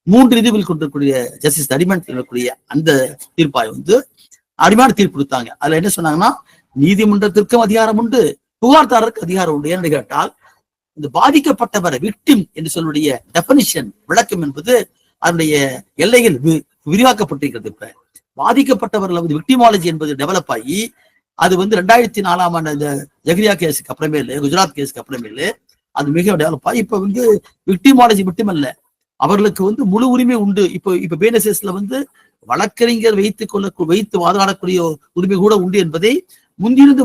3 நீதிபதிகள் கொண்டிருக்கூடிய ஜஸ்டிஸ் நரிமன் சொல்லக்கூடிய அந்த தீர்ப்பாய் அருமையான தீர்ப்பு கொடுத்தாங்க. அதுல என்ன சொன்னாங்கன்னா, நீதிமன்றத்திற்கும் அதிகாரம் உண்டு, புகார்தாரருக்கு அதிகாரம் உண்டு. என்று கேட்டால் இந்த பாதிக்கப்பட்டவர் விக்டிம் என்று சொல்லக்கூடிய டெபனிஷன் விளக்கம் என்பது அதனுடைய எல்லைகள் விரிவாக்கப்பட்டிருக்கிறது. இப்ப பாதிக்கப்பட்டவர்கள் விக்டிமாலஜி என்பது டெவலப் ஆகி அது 2004 ஆண்டு அந்த ஜெகரியா கேஸுக்கு அப்புறமேலு, குஜராத் கேஸுக்கு அப்புறமேலு அது மிக டெவலப் ஆகி இப்ப விக்டிமாலஜி மட்டுமல்ல, அவர்களுக்கு முழு உரிமை உண்டு. இப்ப பேனசஸ்ல வழக்கறிஞர் வைத்து வாதாடக்கூடிய உரிமை கூட உண்டு என்பதை முந்திருந்து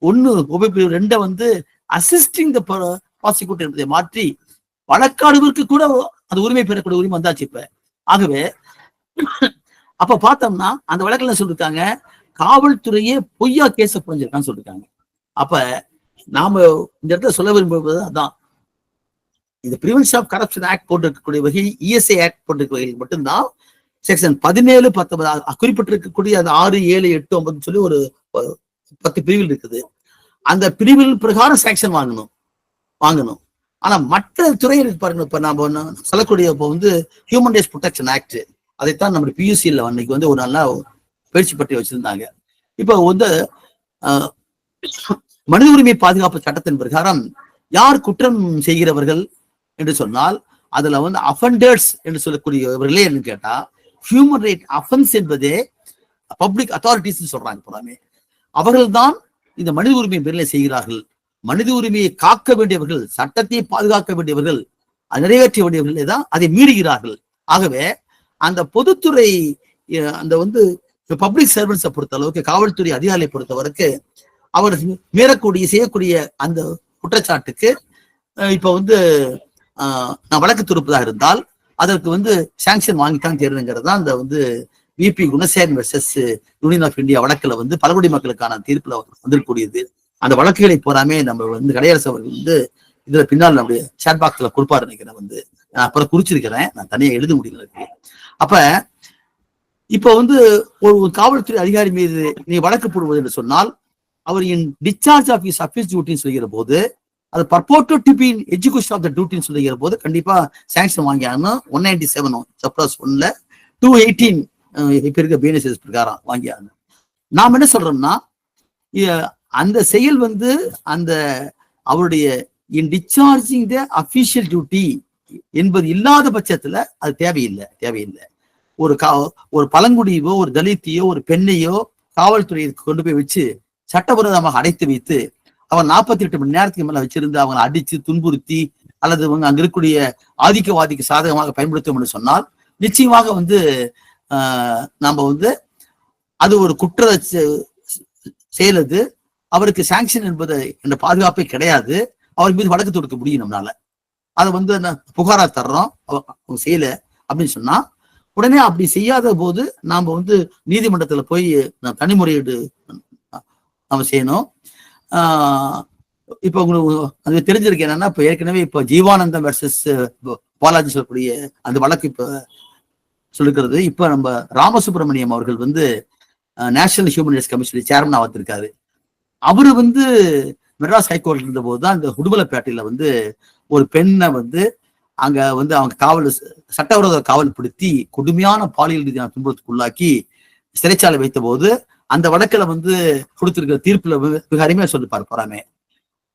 301 அசிஸ்டிங் த ப்ராசிக்யூட்டர் என்பதை மாற்றி வழக்காடுவதற்கு கூட அந்த உரிமை பெறக்கூடிய உரிமை வந்தாச்சு இப்ப. ஆகவே அப்ப பார்த்தோம்னா அந்த வழக்குல சொல்லிருக்காங்க, காவல்துறையே பொய்யா கேஸ புரிஞ்சிருக்கான்னு சொல்லிருக்காங்க. அப்ப நாம இந்த இடத்துல சொல்ல விரும்புவது அதான், இந்த பிரிவென்ஷன் ஆஃப் கரப்ஷன் ஆக்ட் போட்டிருக்கக்கூடிய வகை, இஎஸ்ஐ ஆக்ட் போட்டிருக்க வகையில் மட்டும்தான் செக்ஷன் 17, 19 குறிப்பிட்டிருக்கக்கூடிய அந்த 6, 7, 8, 9 சொல்லி ஒரு 10 பிரிவுகள் இருக்குது. அந்த பிரிவுகள் பிரகாரம் சாங்ஷன் வாங்கணும். ஆனா மற்ற துறைகளுக்கு பாருங்க, இப்ப நாம சொல்லக்கூடிய ஹியூமன் ரைட்ஸ் ப்ரொடெக்ஷன் ஆக்ட், அதைத்தான் நம்ம பியூசியில் அன்னைக்கு ஒரு நல்லா பயிற்சி பற்றி வச்சிருந்தாங்க. இப்ப மனித உரிமை பாதுகாப்பு சட்டத்தின் பிரகாரம் யார் குற்றம் செய்கிறவர்கள் என்று சொன்னால், அதுல அஃபெண்டர்ஸ் என்று சொல்லக்கூடியவர்களே என்று கேட்டா, ஹியூமன் ரைட் அஃபென்ஸ் என்பதே பப்ளிக் அத்தாரிட்டிஸ் சொல்றாங்க புறாமே. அவர்கள்தான் இந்த மனித உரிமை மீறலை செய்கிறார்கள். மனித உரிமையை காக்க வேண்டியவர்கள், சட்டத்தை பாதுகாக்க வேண்டியவர்கள், நிறைவேற்ற வேண்டியவர்களே தான் அதை மீறுகிறார்கள். ஆகவே அந்த பொதுத்துறை அந்த பப்ளிக் சர்வன்ஸை பொறுத்த அளவுக்கு, காவல்துறை அதிகாரியை பொறுத்த வரைக்கும் அவர் செய்யக்கூடிய அந்த குற்றச்சாட்டுக்கு இப்ப நான் வழக்கு தொடுப்பதாக இருந்தால் அதற்கு சாங்ஷன் வாங்கித்தான் தேர்வுங்கிறது தான் அந்த V P Gunasekaran versus union of India வழக்குல பழங்குடி மக்களுக்கான தீர்ப்புல வந்திருக்கூடியது. அந்த வழக்குகளை போறாமே நம்ம கடையரசு அவர்கள் இதுல பின்னால் நம்முடைய சேட் பாக்ஸ்ல கொடுப்பாரு நினைக்கிறேன். நான் அப்புறம் குறிச்சிருக்கிறேன், நான் தனியா எழுத முடியல. அப்ப இப்ப ஒரு காவல்துறை அதிகாரி மீது நீ வழக்கு போடுவது என்று சொன்னால், அவர் in discharge of his official டியூட்டின்னு சொல்கிற போது, அது purported to be in execution of the டியூட்டின்னு சொல்லுகிற போது கண்டிப்பா சாங்ஷன் வாங்கியாகணும். 197 சப்ளஸ் 1ல 218 இப்ப இருக்க பிஎன்எஸ்எஸ் பிரகாரம் வாங்கியாகணும். நாம் என்ன சொல்றோம்னா, அந்த செயல் அந்த அவருடைய இன் டிஸ்சார்ஜிங் த அபிஷியல் டியூட்டி என்பது இல்லாத பட்சத்துல அது தேவையில்லை. ஒரு பழங்குடியோ, ஒரு தலித்தையோ, ஒரு பெண்ணையோ காவல்துறைக்கு கொண்டு போய் வச்சு சட்டவிரோதமாக அடைத்து வைத்து அவன் 48 மணி நேரத்துக்கு மேல வச்சிருந்து அவங்களை அடிச்சு துன்புறுத்தி அல்லது அங்க இருக்கக்கூடிய ஆதிக்கவாதிக்கு சாதகமாக பயன்படுத்தும் சொன்னால் நிச்சயமாக நாம அது ஒரு குற்ற செயல். அது அவருக்கு சாங்ஷன் என்பது என்ற பாதுகாப்பே கிடையாது. அவர் மீது வழக்கு தொடுக்க முடியும் நம்மளால. அதை புகாரா தர்றோம் அவங்க செய்யல அப்படின்னு சொன்னா, உடனே அப்படி செய்யாத போது நாம நீதிமன்றத்துல போய் தனி முறையீடு நம்ம செய்யணும். இப்ப உங்களுக்கு அது தெரிஞ்சிருக்கு என்னன்னா, இப்ப ஏற்கனவே இப்ப ஜீவானந்தம் வெர்சஸ் பாலாஜி சொல்லக்கூடிய அந்த வழக்கு இப்ப சொல்லிக்கிறது. இப்ப நம்ம ராமசுப்ரமணியம் அவர்கள் national human rights commission chairman ஆகிருக்காரு. அவரு மெட்ராஸ் ஹைகோர்ட்ல இருந்த போதுதான் இந்த உடுமலைப்பேட்டையில ஒரு பெண்ணை அங்க அவங்க காவல் சட்டவிரோத காவல் படுத்தி கொடுமையான பாலியல் ரீதியான துன்பத்துக்கு உள்ளாக்கி சிறைச்சாலை வைத்த போது அந்த வழக்குல கொடுத்திருக்கிற தீர்ப்புல மிக அருமையா சொல்லிப்பாரு போறாமே.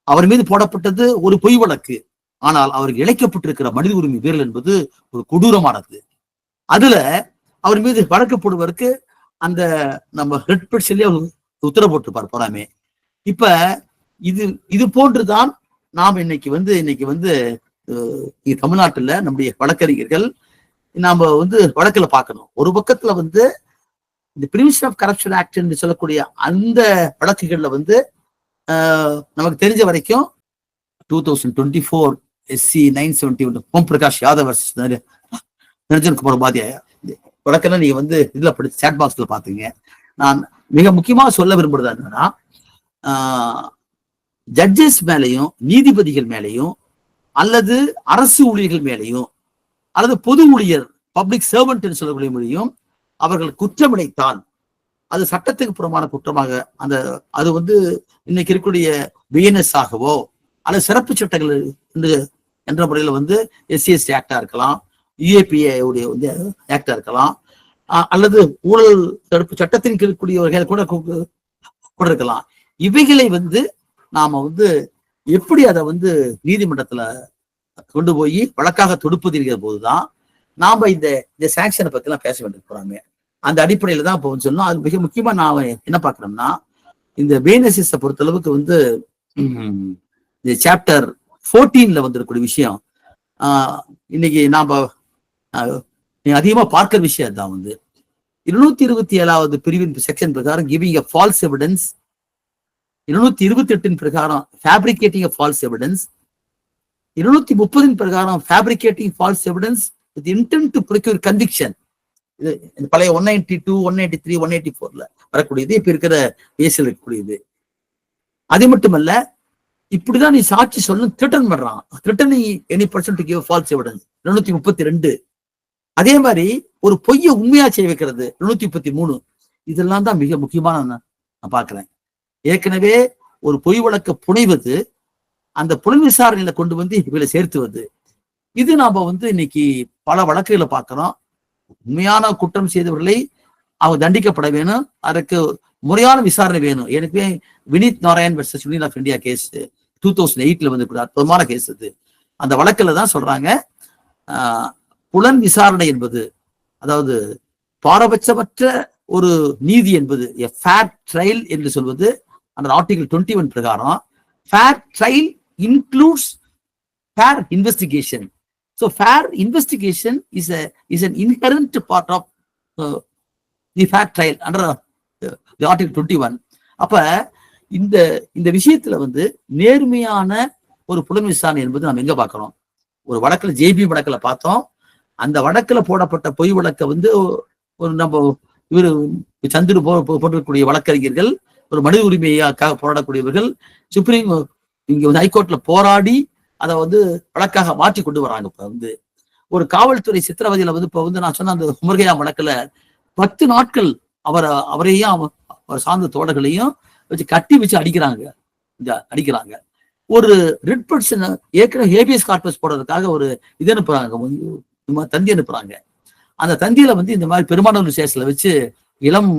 அவர் மீது போடப்பட்டது ஒரு பொய் வழக்கு, ஆனால் அவருக்கு இழைக்கப்பட்டிருக்கிற மனித உரிமை மீறல் என்பது ஒரு கொடூரமானது. அதுல அவர் மீது வழக்கு போடுவதற்கு அந்த நம்ம ரெட் பெட்ஷன்லயே உத்தரவு போட்டிருப்பார் போறாமே. இப்ப இது போன்றுதான் நாம் இன்னைக்கு தமிழ்நாட்டுல நம்முடைய வழக்கறிஞர்கள் நாம வழக்குல பார்க்கணும். ஒரு பக்கத்துல இந்த பிரிவென்ஷன் ஆஃப் கரப்ஷன் ஆக்ட் என்று சொல்லக்கூடிய அந்த வழக்குகள்ல நமக்கு தெரிஞ்ச வரைக்கும் 2024 SC 971 ஓம் பிரகாஷ் யாதவ் நிரஞ்சன் குமார் உபாத்யாயா வழக்கெல்லாம் நீங்க இதுல படிச்சு சேட் பாக்ஸ்ல பாத்தீங்க. நான் மிக முக்கியமா சொல்ல விரும்புறது என்னன்னா, ஜட்ஜஸ் மேலையும் நீதிபதிகள் மேலையும் அல்லது அரசு ஊழியர்கள் மேலேயும் அல்லது பொது ஊழியர் பப்ளிக் சர்வெண்ட் என்று சொல்லக்கூடிய மொழியும் அவர்கள் குற்றமிழைத்தால் அது சட்டத்துக்கு புறமான குற்றமாக அந்த அது இன்னைக்கு இருக்கக்கூடிய பிஎன்எஸ் ஆகவோ அல்லது சிறப்பு சட்டங்கள் என்ற முறையில் SC/ST ஆக்டா இருக்கலாம், UAPA உடைய ஆக்டா இருக்கலாம், அல்லது ஊழல் தடுப்பு சட்டத்தின் இருக்கக்கூடிய வகையில் கூட இருக்கலாம். இவைகளை நாம எப்படி அதை நீதிமன்றத்துல கொண்டு போய் வழக்காக தொடுப்பதிருக்கிற போதுதான் நாம இந்த சாங்ஷனை பத்தி எல்லாம் பேச வேண்டியது போறாங்க. அந்த அடிப்படையில தான் இப்போ சொல்லணும். அது மிக முக்கியமா நான் என்ன பாக்குறோம்னா, இந்த பிஎன்எஸ்எஸ் பொறுத்தளவுக்கு இந்த சாப்டர் 14ல வந்திருக்கூடிய விஷயம் இன்னைக்கு நாம அதிகமா பார்க்கிற விஷயம் தான் 227வது பிரிவின் செக்ஷன் பிரகாரம் கிவிங் a false evidence, 228 பிரகாரம் fabricating a false evidence, 230 பிரகாரம் fabricating false evidence with intent to procure conviction. இது பழைய 192, 183, 184ல வரக்கூடியது, இப்ப இருக்கிற பேசில் இருக்கக்கூடியது. அது மட்டுமல்ல, இப்படிதான் நீ சாட்சி சொல்லணும் த்ரிட்டன் பண்றான். Threatening any person to give false evidence 232. அதே மாதிரி ஒரு பொய்யை உண்மையா செய்ய வைக்கிறது 233. இதெல்லாம் தான் மிக முக்கியமான நான் பாக்குறேன். ஏற்கனவே ஒரு பொய் வழக்க புனைவது, அந்த புலன் விசாரணையில கொண்டு இவளை சேர்த்துவது, இது நாம இன்னைக்கு பல வழக்குகளை பார்க்கிறோம். உண்மையான குற்றம் செய்தவர்களை அவங்க தண்டிக்கப்பட வேணும், அதற்கு முறையான விசாரணை வேணும். எனக்கு Vineet Narayan versus union of India case 2008ல அற்புதமான கேஸ் அது. அந்த வழக்குல தான் சொல்றாங்க, புலன் விசாரணை என்பது, அதாவது பாரபட்சமற்ற ஒரு நீதி என்பது ஃபேர் ட்ரையல் என்று சொல்வது அந்த ஆர்டிகல் 21 பிரகாரம் fair trial includes fair investigation. So fair investigation is an inherent part of the fair trial under the article 21. அப்ப இந்த விஷயத்துல நேர்மையான ஒரு புலன் விசாரணை என்பது நம்ம எங்க பார்க்கிறோம்? ஒரு வழக்குல ஜேபி வழக்குல பார்த்தோம். அந்த வழக்குல போடப்பட்ட பொய் வழக்க ஒரு நம்ம இவரு சந்திர போட்டிருக்கக்கூடிய வழக்கறிஞர்கள், ஒரு மனித உரிமையாக போராடக்கூடியவர்கள் சுப்ரீம் இங்க ஹைகோர்ட்ல போராடி அதை வழக்காக மாற்றி கொண்டு வராங்க. இப்ப ஒரு காவல்துறை சித்திரவதையில இப்ப நான் சொன்ன அந்த முருகையா வழக்குல 10 நாட்கள் அவரையும் அவர் சார்ந்த தோழர்களையும் வச்சு கட்டி வச்சு அடிக்கிறாங்க. ஒரு ரிட் பர்சன் ஏற்கனவே ஹேபியஸ் கார்பஸ் போடுறதுக்காக ஒரு இது அனுப்புறாங்க, தந்தி அனுப்புறாங்க. அந்த தந்தியில இந்த மாதிரி பெரும்பான்மை ஸ்டேஷன்ல வச்சு இளம்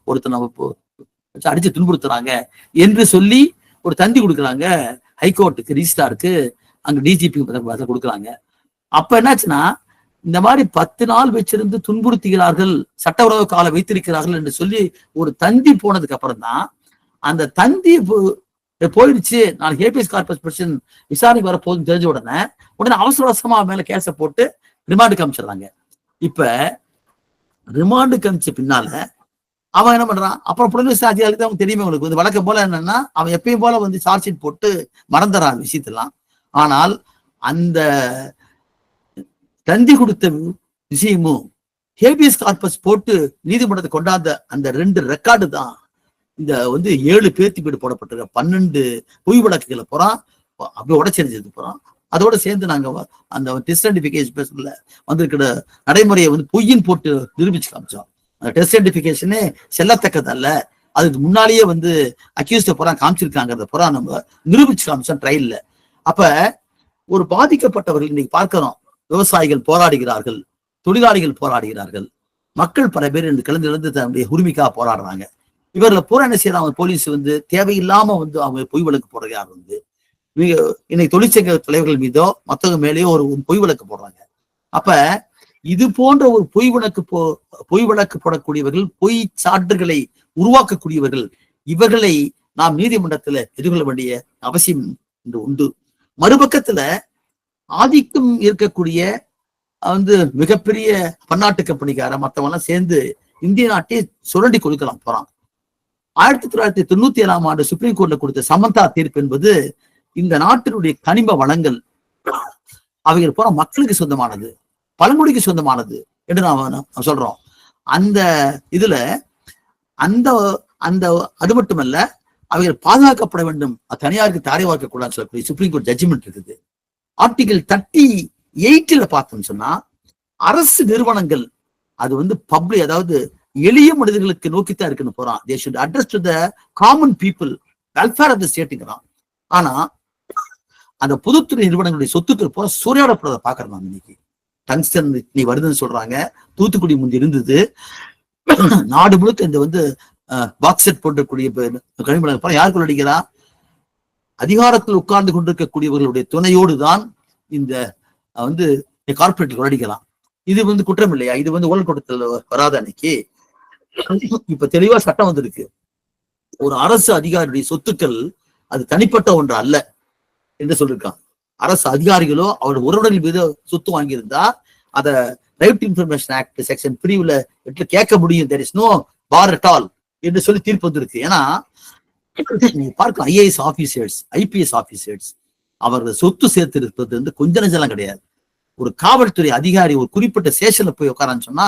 ஒருத்தனை வச்சு அடிச்சு துன்புறுத்துறாங்க என்று சொல்லி ஒரு தந்தி கொடுக்குறாங்க ஹைகோர்ட்டுக்கு, ரிஜிஸ்ட்ராருக்கு, அங்க டிஜிபி கொடுக்குறாங்க. அப்ப என்னாச்சுன்னா, இந்த மாதிரி 10 நாள் வச்சிருந்து துன்புறுத்துகிறார்கள், சட்டவிரோத காலம் வைத்திருக்கிறார்கள் என்று சொல்லி ஒரு தந்தி போனதுக்கு அப்புறம் தான் அந்த தந்தி போயிடுச்சு, நான் ஹேபியஸ் கார்பஸ் பெட்டிஷன் விசாரணைக்கு வர போதுன்னு தெரிஞ்ச உடனே அவசர அவசரமா மேல கேஸை போட்டு ரிமாண்டுக்கு அனுப்பிச்சிடுறாங்க. இப்ப ரிமாண்டுக்கு அனுப்பிச்ச பின்னால அவன் என்ன பண்றான், அப்புறம் புலன் அதிகாரிக்கு அவங்க தெரியுமே உங்களுக்கு வழக்கம் போல என்னன்னா, அவன் எப்பயும் போல சார்ஜ் ஷீட் போட்டு மறந்துறான் விஷயத்தெல்லாம். ஆனால் அந்த தந்தி கொடுத்த விஷயமும் ஹேபியஸ் கார்பஸ் போட்டு நீதிமன்றத்தை கொண்டாந்த அந்த 2 ரெக்கார்டு தான் இந்த 7 பேர்த்திப்பீடு போடப்பட்டிருக்க 12 பொய் வழக்குகளை போறான் அப்படியே உடச்செறிஞ்சது போறான். அதோட சேர்ந்து நாங்க அந்த டிஸ்ஐடென்டிஃபிகேஷன்ல வந்திருக்கிற நடைமுறையை பொய்யின் போட்டு நிரூபிச்சு காமிச்சோம். அந்த டிஸ்ஐடென்டிஃபிகேஷனே செல்லத்தக்கது அல்ல, அதுக்கு முன்னாலேயே அக்யூஸ்ட புறா காமிச்சிருக்காங்கிறத புறா நம்ம நிரூபிச்சு காமிச்சோம் ட்ரையல்ல. அப்ப ஒரு பாதிக்கப்பட்டவர்கள் இன்னைக்கு பார்க்கிறோம், விவசாயிகள் போராடுகிறார்கள், தொழிலாளிகள் போராடுகிறார்கள், மக்கள் பல பேர் கிளந்து தன்னுடைய உரிமைக்காக போராடுறாங்க. இவர்களை பூரா என்ன செய்யறாங்க, போலீஸ் தேவையில்லாம அவங்க பொய் வழக்கு போடுறாங்க. இன்னைக்கு தொழிற்சங்க தலைவர்கள் மீதோ மற்றவங்க மேலேயோ ஒரு பொய் வழக்கு போடுறாங்க. அப்ப இது போன்ற ஒரு பொய் வழக்கு போடக்கூடியவர்கள், பொய் சான்றுகளை உருவாக்கக்கூடியவர்கள், இவர்களை நாம் நீதிமன்றத்துல எதிர்கொள்ள வேண்டிய அவசியம் என்று உண்டு. மறுபக்கத்துல ஆதிக்கம் இருக்கக்கூடிய மிகப்பெரிய பன்னாட்டு கம்பெனிக்கார மற்றவங்க எல்லாம் சேர்ந்து இந்திய நாட்டை சுரண்டி கொடுக்கலாம் போறான். 1997ஆம் ஆண்டு சுப்ரீம் கோர்ட்ல கொடுத்த சமந்தா தீர்ப்பு என்பது இந்த நாட்டினுடைய கனிம வளங்கள் அவைகள் போற மக்களுக்கு சொந்தமானது, பழங்குடிக்கு சொந்தமானது என்று நாம் சொல்றோம். அந்த இதுல அது மட்டுமல்ல, அவைகள் பாதுகாக்கப்பட வேண்டும், தனியாருக்கு தாரை வார்க்க கூடாதுன்னு சொல்லக்கூடிய சுப்ரீம் கோர்ட் ஜட்ஜ்மெண்ட் இருக்குது. ஆர்டிகல் 38 பார்த்தோம்னு சொன்னா அரசு நிறுவனங்கள் அது வந்து பப்ளிக், அதாவது எளிய மனிதர்களுக்கு நோக்கித்தான் இருக்குன்னு போறான். they should address to the common people, welfare of the stateங்கிறான். ஆனா அந்த பொதுத்துறை நிறுவனங்களுடைய சொத்துக்கள் போல சூறையாடப்படுறத பாக்குறோம். இன்னைக்கு டங்ஸ்டன் நீ வருதுன்னு சொல்றாங்க, தூத்துக்குடி முந்தி இருந்தது, நாடு முழுக்க இந்த வந்து பாக்ஸெட் போன்றக்கூடிய கனிமங்கள் யார் கொள்ளடிக்கிறா? அதிகாரத்தில் உட்கார்ந்து கொண்டிருக்கக்கூடியவர்களுடைய துணையோடு தான் இந்த வந்து கார்பரேட் கொள்ளடிக்கலாம். இது வந்து குற்றம் இல்லையா? இது வந்து ஊழல் கூட்டத்தில் வராத அன்னைக்கு. இப்ப தெளிவா சட்டம் வந்திருக்கு. ஒரு அரசு அதிகாரியுடைய சொத்துக்கள் அது தனிப்பட்ட ஒன்று அல்ல என்று சொல்லியிருக்கான். அரசு அதிகாரிகளோ அவர் உறவினர்கள் மீது சொத்து வாங்கியிருந்தா அத ரைட் இன்ஃபர்மேஷன் ஆக்ட் செக்ஷன் பிரிவுல கேட்க முடியும். there is no bar at all என்று சொல்லி தீர்ப்பு வந்திருக்கு. ஏன்னா நீங்க பார்க்கலாம், ஐஏஎஸ் ஆபீசர்ஸ், ஐபிஎஸ் ஆபீசர்ஸ் அவர்கள் சொத்து சேர்த்து இருப்பது வந்து கொஞ்ச நெஞ்செல்லாம் கிடையாது. ஒரு காவல்துறை அதிகாரி ஒரு குறிப்பிட்ட ஸ்டேஷன்ல போய் உட்காரான்னு சொன்னா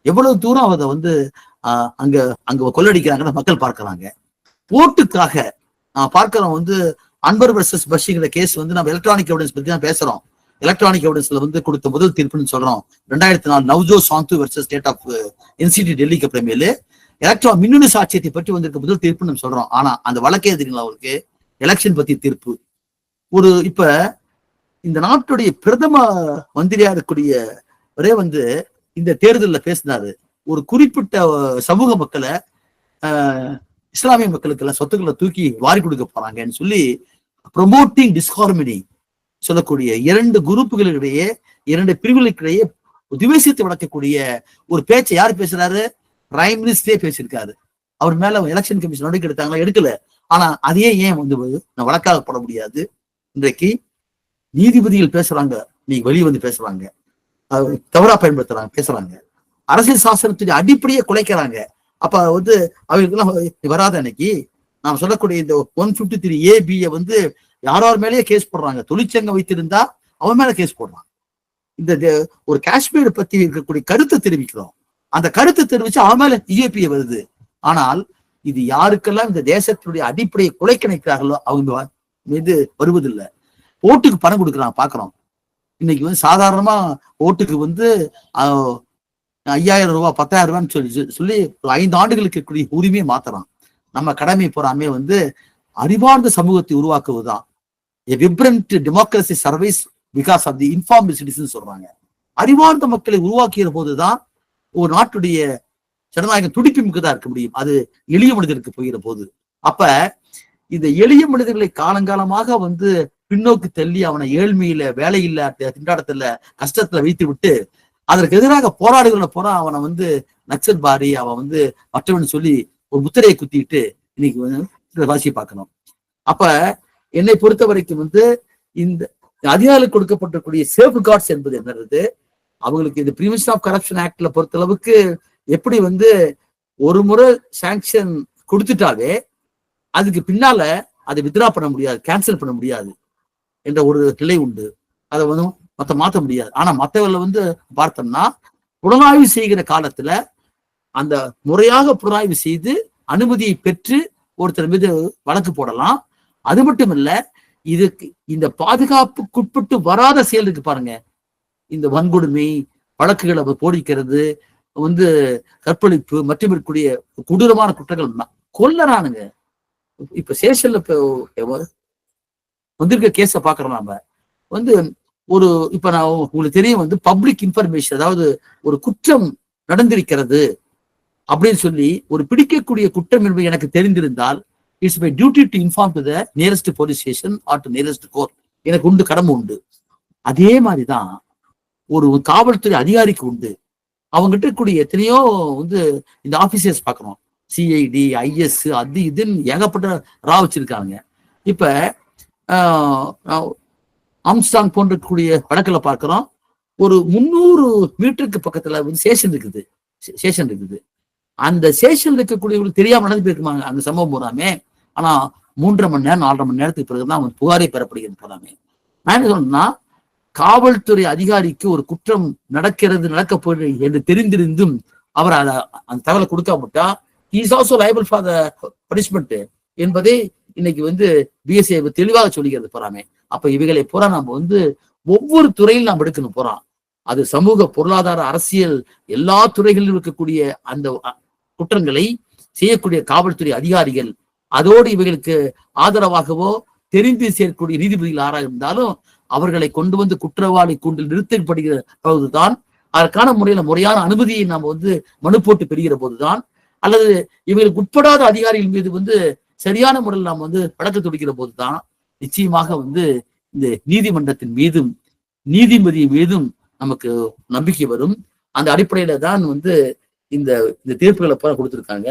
எவ்வளவு தூரம் அதை வந்து அங்க கொள்ளடிக்கிறாங்கன்னு மக்கள் பார்க்கறாங்க. ஓட்டுக்காக பார்க்கிறோம். வந்து அன்பர் வர்சஸ் பஷீர் கேஸ் வந்து நம்ம எலக்ட்ரானிக் எவிடன்ஸ் பத்தி தான் பேசுறோம். எலக்ட்ரானிக் எவிடன்ஸ்ல வந்து கொடுத்த முதல் தீர்ப்புன்னு சொல்றோம் 2004 நவ்ஜோ சாந்து வர்சஸ் ஸ்டேட் ஆஃப் என்சிடி டெல்லிக்கு அப்புறமேலு மின்னணு சாட்சியத்தை பற்றி வந்திருக்க முதல் தீர்ப்புன்னு நம்ம சொல்றோம். ஆனா அந்த வழக்கே தெரியுங்களா அவருக்கு எலெக்ஷன் பத்தி தீர்ப்பு. இப்ப இந்த நாட்டுடைய பிரதம மந்திரியா இருக்கக்கூடிய ஒரே வந்து இந்த தேர்தலில் பேசினாரு. ஒரு குறிப்பிட்ட சமூக மக்களை இஸ்லாமிய மக்களுக்கு எல்லாம் சொத்துக்களை தூக்கி வாரி கொடுக்க போறாங்கன்னு சொல்லி ப்ரொமோட்டிங் டிஸ்ஹார்மனி சொல்லக்கூடிய இரண்டு குரூப்புகளிடையே, இரண்டு பிரிவுகளுக்கிடையே துவேஷத்தை வளர்க்கக்கூடிய ஒரு பேச்சை யார் பேசுறாரு? பிரைம் மினிஸ்டரே பேசியிருக்காரு. அவர் மேல எலெக்ஷன் கமிஷன் நடவடிக்கை எடுத்தாங்களா? எடுக்கல. ஆனா அதையே ஏன் வந்து வழக்காக போட முடியாது? இன்றைக்கு நீதிபதிகள் பேசுறாங்க, நீ வெளியே வந்து பேசுறாங்க, தவறா பயன்படுத்துறாங்க, பேசுறாங்க, அரசியல் சாசனத்துடைய அடிப்படையை குலைக்கிறாங்க. அப்ப வந்து அவங்களுக்கெல்லாம் வராத அன்னைக்கு நாம் சொல்லக்கூடிய இந்த 153 வந்து யார் மேலேயே கேஸ் போடுறாங்க. தொழிற்சங்கம் வைத்திருந்தா அவன் மேல கேஸ் போடுறான். இந்த ஒரு காஷ்மீர் பத்தி இருக்கக்கூடிய கருத்தை தெரிவிக்கிறோம். அந்த கருத்தை தெரிவிச்சு அவன் மேல EAPA வருது. ஆனால் இது யாருக்கெல்லாம் இந்த தேசத்துடைய அடிப்படையை குலைக்க நினைக்கிறார்களோ அவங்க மீது வருவதில்லை. ஓட்டுக்கு பணம் கொடுக்குறாங்க பாக்குறோம். இன்னைக்கு வந்து சாதாரணமா ஓட்டுக்கு வந்து 5000 ரூபாய் 10,000 ரூபான்னு சொல்லி 5 ஆண்டுகளுக்கு இருக்கக்கூடிய உரிமையை மாத்துறான். நம்ம கடமை போறாமே வந்து அறிவார்ந்த சமூகத்தை உருவாக்குவதுதான். A vibrant democracy survives because of the informed citizens சொல்றாங்க. அறிவார்ந்த மக்களை உருவாக்கிற போதுதான் ஒரு நாட்டுடைய ஜனநாயகம் துடிப்பு மிக்கதா இருக்க முடியும். அது எளிய மனிதருக்கு போகிற போது. அப்ப இந்த எளிய மனிதர்களை காலங்காலமாக வந்து பின்னோக்கி தள்ளி அவனை ஏழ்மையில, வேலையில்ல, திண்டாட்டத்துல, கஷ்டத்துல வைத்து விட்டு அதற்கு எதிராக போராடுகிற போறா அவனை வந்து நக்சல் பாரி, அவன் வந்து மற்றவன் சொல்லி ஒரு முத்திரையை குத்திட்டு இன்னைக்கு வந்து வாசியை பார்க்கணும். அப்ப என்னை பொறுத்த வரைக்கும் வந்து இந்த அதிகாரிகளுக்கு கொடுக்கப்பட்டிருக்கூடிய சேஃப் கார்ட்ஸ் என்பது என்னது? அவங்களுக்கு இந்த பிரிவென்ஷன் ஆஃப் கரப்ஷன் ஆக்ட்ல பொறுத்த அளவுக்கு எப்படி வந்து ஒரு முறை சாங்ஷன் கொடுத்துட்டாவே அதுக்கு பின்னால அதை வித்ரா பண்ண முடியாது, கேன்சல் பண்ண முடியாது என்ற ஒரு நிலை உண்டு. அதை வந்து மாற்ற முடியாது. ஆனா மற்றவர்களை வந்து பார்த்தோம்னா புலனாய்வு செய்கிற காலத்துல அந்த முறையாக புலனாய்வு செய்து அனுமதியை பெற்று ஒருத்தர் மீது வழக்கு போடலாம். அது மட்டும் இல்ல, இதுக்கு இந்த பாதுகாப்புக்குட்பட்டு வராத செயல் இருக்கு பாருங்க, இந்த வன்கொடுமை வழக்குகளை போடிக்கிறது வந்து கற்பழிப்பு மற்றும் இருக்கக்கூடிய கொடூரமான குற்றங்கள் கொல்லறானுங்க. இப்ப சேஷன்ல வந்திருக்க கேஸ பாக்குறோம். நாம வந்து ஒரு இப்ப நான் உங்களுக்கு தெரியும் வந்து பப்ளிக் இன்ஃபர்மேஷன், அதாவது ஒரு குற்றம் நடந்திருக்கிறது அப்படின்னு சொல்லி ஒரு பிடிக்கக்கூடிய குற்றம் என்பது எனக்கு தெரிந்திருந்தால் it's my duty to inform to the nearest police station or to nearest court. எனக்கு உண்டு, கடமை உண்டு. அதே மாதிரிதான் ஒரு காவல்துறை அதிகாரிக்கு உண்டு. அவங்ககிட்ட இருக்கக்கூடிய எத்தனையோ வந்து இந்த ஆபீசர்ஸ் பார்க்கணும், CID, IS, அது இதுன்னு ஏகப்பட்ட ரா வச்சிருக்காங்க. இப்ப ஆம்ஸ்டாங் போன்றக்கூடிய வழக்குல பார்க்கிறோம், ஒரு 300 மீட்டருக்கு பக்கத்துல வந்து ஸ்டேஷன் இருக்குது. அந்த ஸ்டேஷன்ல இருக்கக்கூடியவங்களுக்கு தெரியாம நடந்து போயிருக்குமாங்க அந்த சம்பவம் போறாமே. ஆனா 3.5 மணி நேரம் 4.5 மணி நேரத்துக்கு பிறகுதான் அவன் புகாரே பெறப்படுகிறது போறாமே. நான் என்ன சொன்னா, காவல்துறை அதிகாரிக்கு ஒரு குற்றம் நடக்க போகுது என்று தெரிந்திருந்தும் அவர் அந்த தகவலை கொடுக்காமட்டா he is also liable for the punishment என்பதை இன்னைக்கு வந்து BSA தெளிவாக சொல்லிக்கிறது போறாமே. அப்ப இவைகளை பூரா நம்ம வந்து ஒவ்வொரு துறையில் நாம் எடுக்கணும் போறோம். அது சமூக, பொருளாதார, அரசியல் எல்லா துறைகளிலும் இருக்கக்கூடிய அந்த குற்றங்களை செய்யக்கூடிய காவல்துறை அதிகாரிகள், அதோடு இவைகளுக்கு ஆதரவாகவோ தெரிந்து சேர்க்கக்கூடிய நீதிபதிகள் ஆறாக இருந்தாலும் அவர்களை கொண்டு வந்து குற்றவாளி கூண்டில் நிறுத்தப்படுகிற போதுதான், அதற்கான முறையான அனுமதியை நாம் வந்து மனு போட்டு பெறுகிற போதுதான், அல்லது இவர்களுக்கு உட்படாத அதிகாரிகள் மீது வந்து சரியான முறையில் நாம் வந்து வழக்கு தொடுக்கிற போதுதான் நிச்சயமாக வந்து இந்த நீதிமன்றத்தின் மீதும் நீதிபதி மீதும் நமக்கு நம்பிக்கை வரும். அந்த அடிப்படையில தான் வந்து இந்த தீர்ப்புகளை போல கொடுத்திருக்காங்க.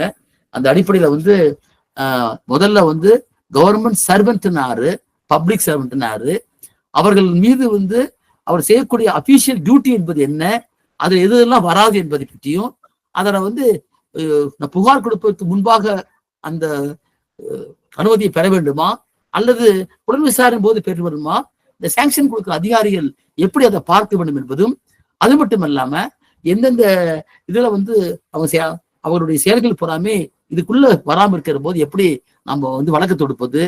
அந்த அடிப்படையில வந்து முதல்ல வந்து கவர்மெண்ட் சர்வெண்ட் யாரு, பப்ளிக் சர்வெண்ட் யாரு, அவர்கள் மீது வந்து அவர் செய்யக்கூடிய அபிஷியல் டியூட்டி என்பது என்ன, அது எதெல்லாம் வராது என்பதை பற்றியும், அதனை வந்து புகார் கொடுப்பதற்கு முன்பாக அந்த அனுமதியை பெற வேண்டுமா அல்லது புலன் விசாரணை போது பெற்று வேண்டுமா, இந்த சாங்ஷன் கொடுக்கிற அதிகாரிகள் எப்படி அதை பார்க்க வேண்டும் என்பதும், அது மட்டும் இல்லாம எந்தெந்த இதுல வந்து அவருடைய செயல்கள் பொறாமே இதுக்குள்ள வராமல் இருக்கிற போது எப்படி நம்ம வந்து வழக்கு தொடுப்பது,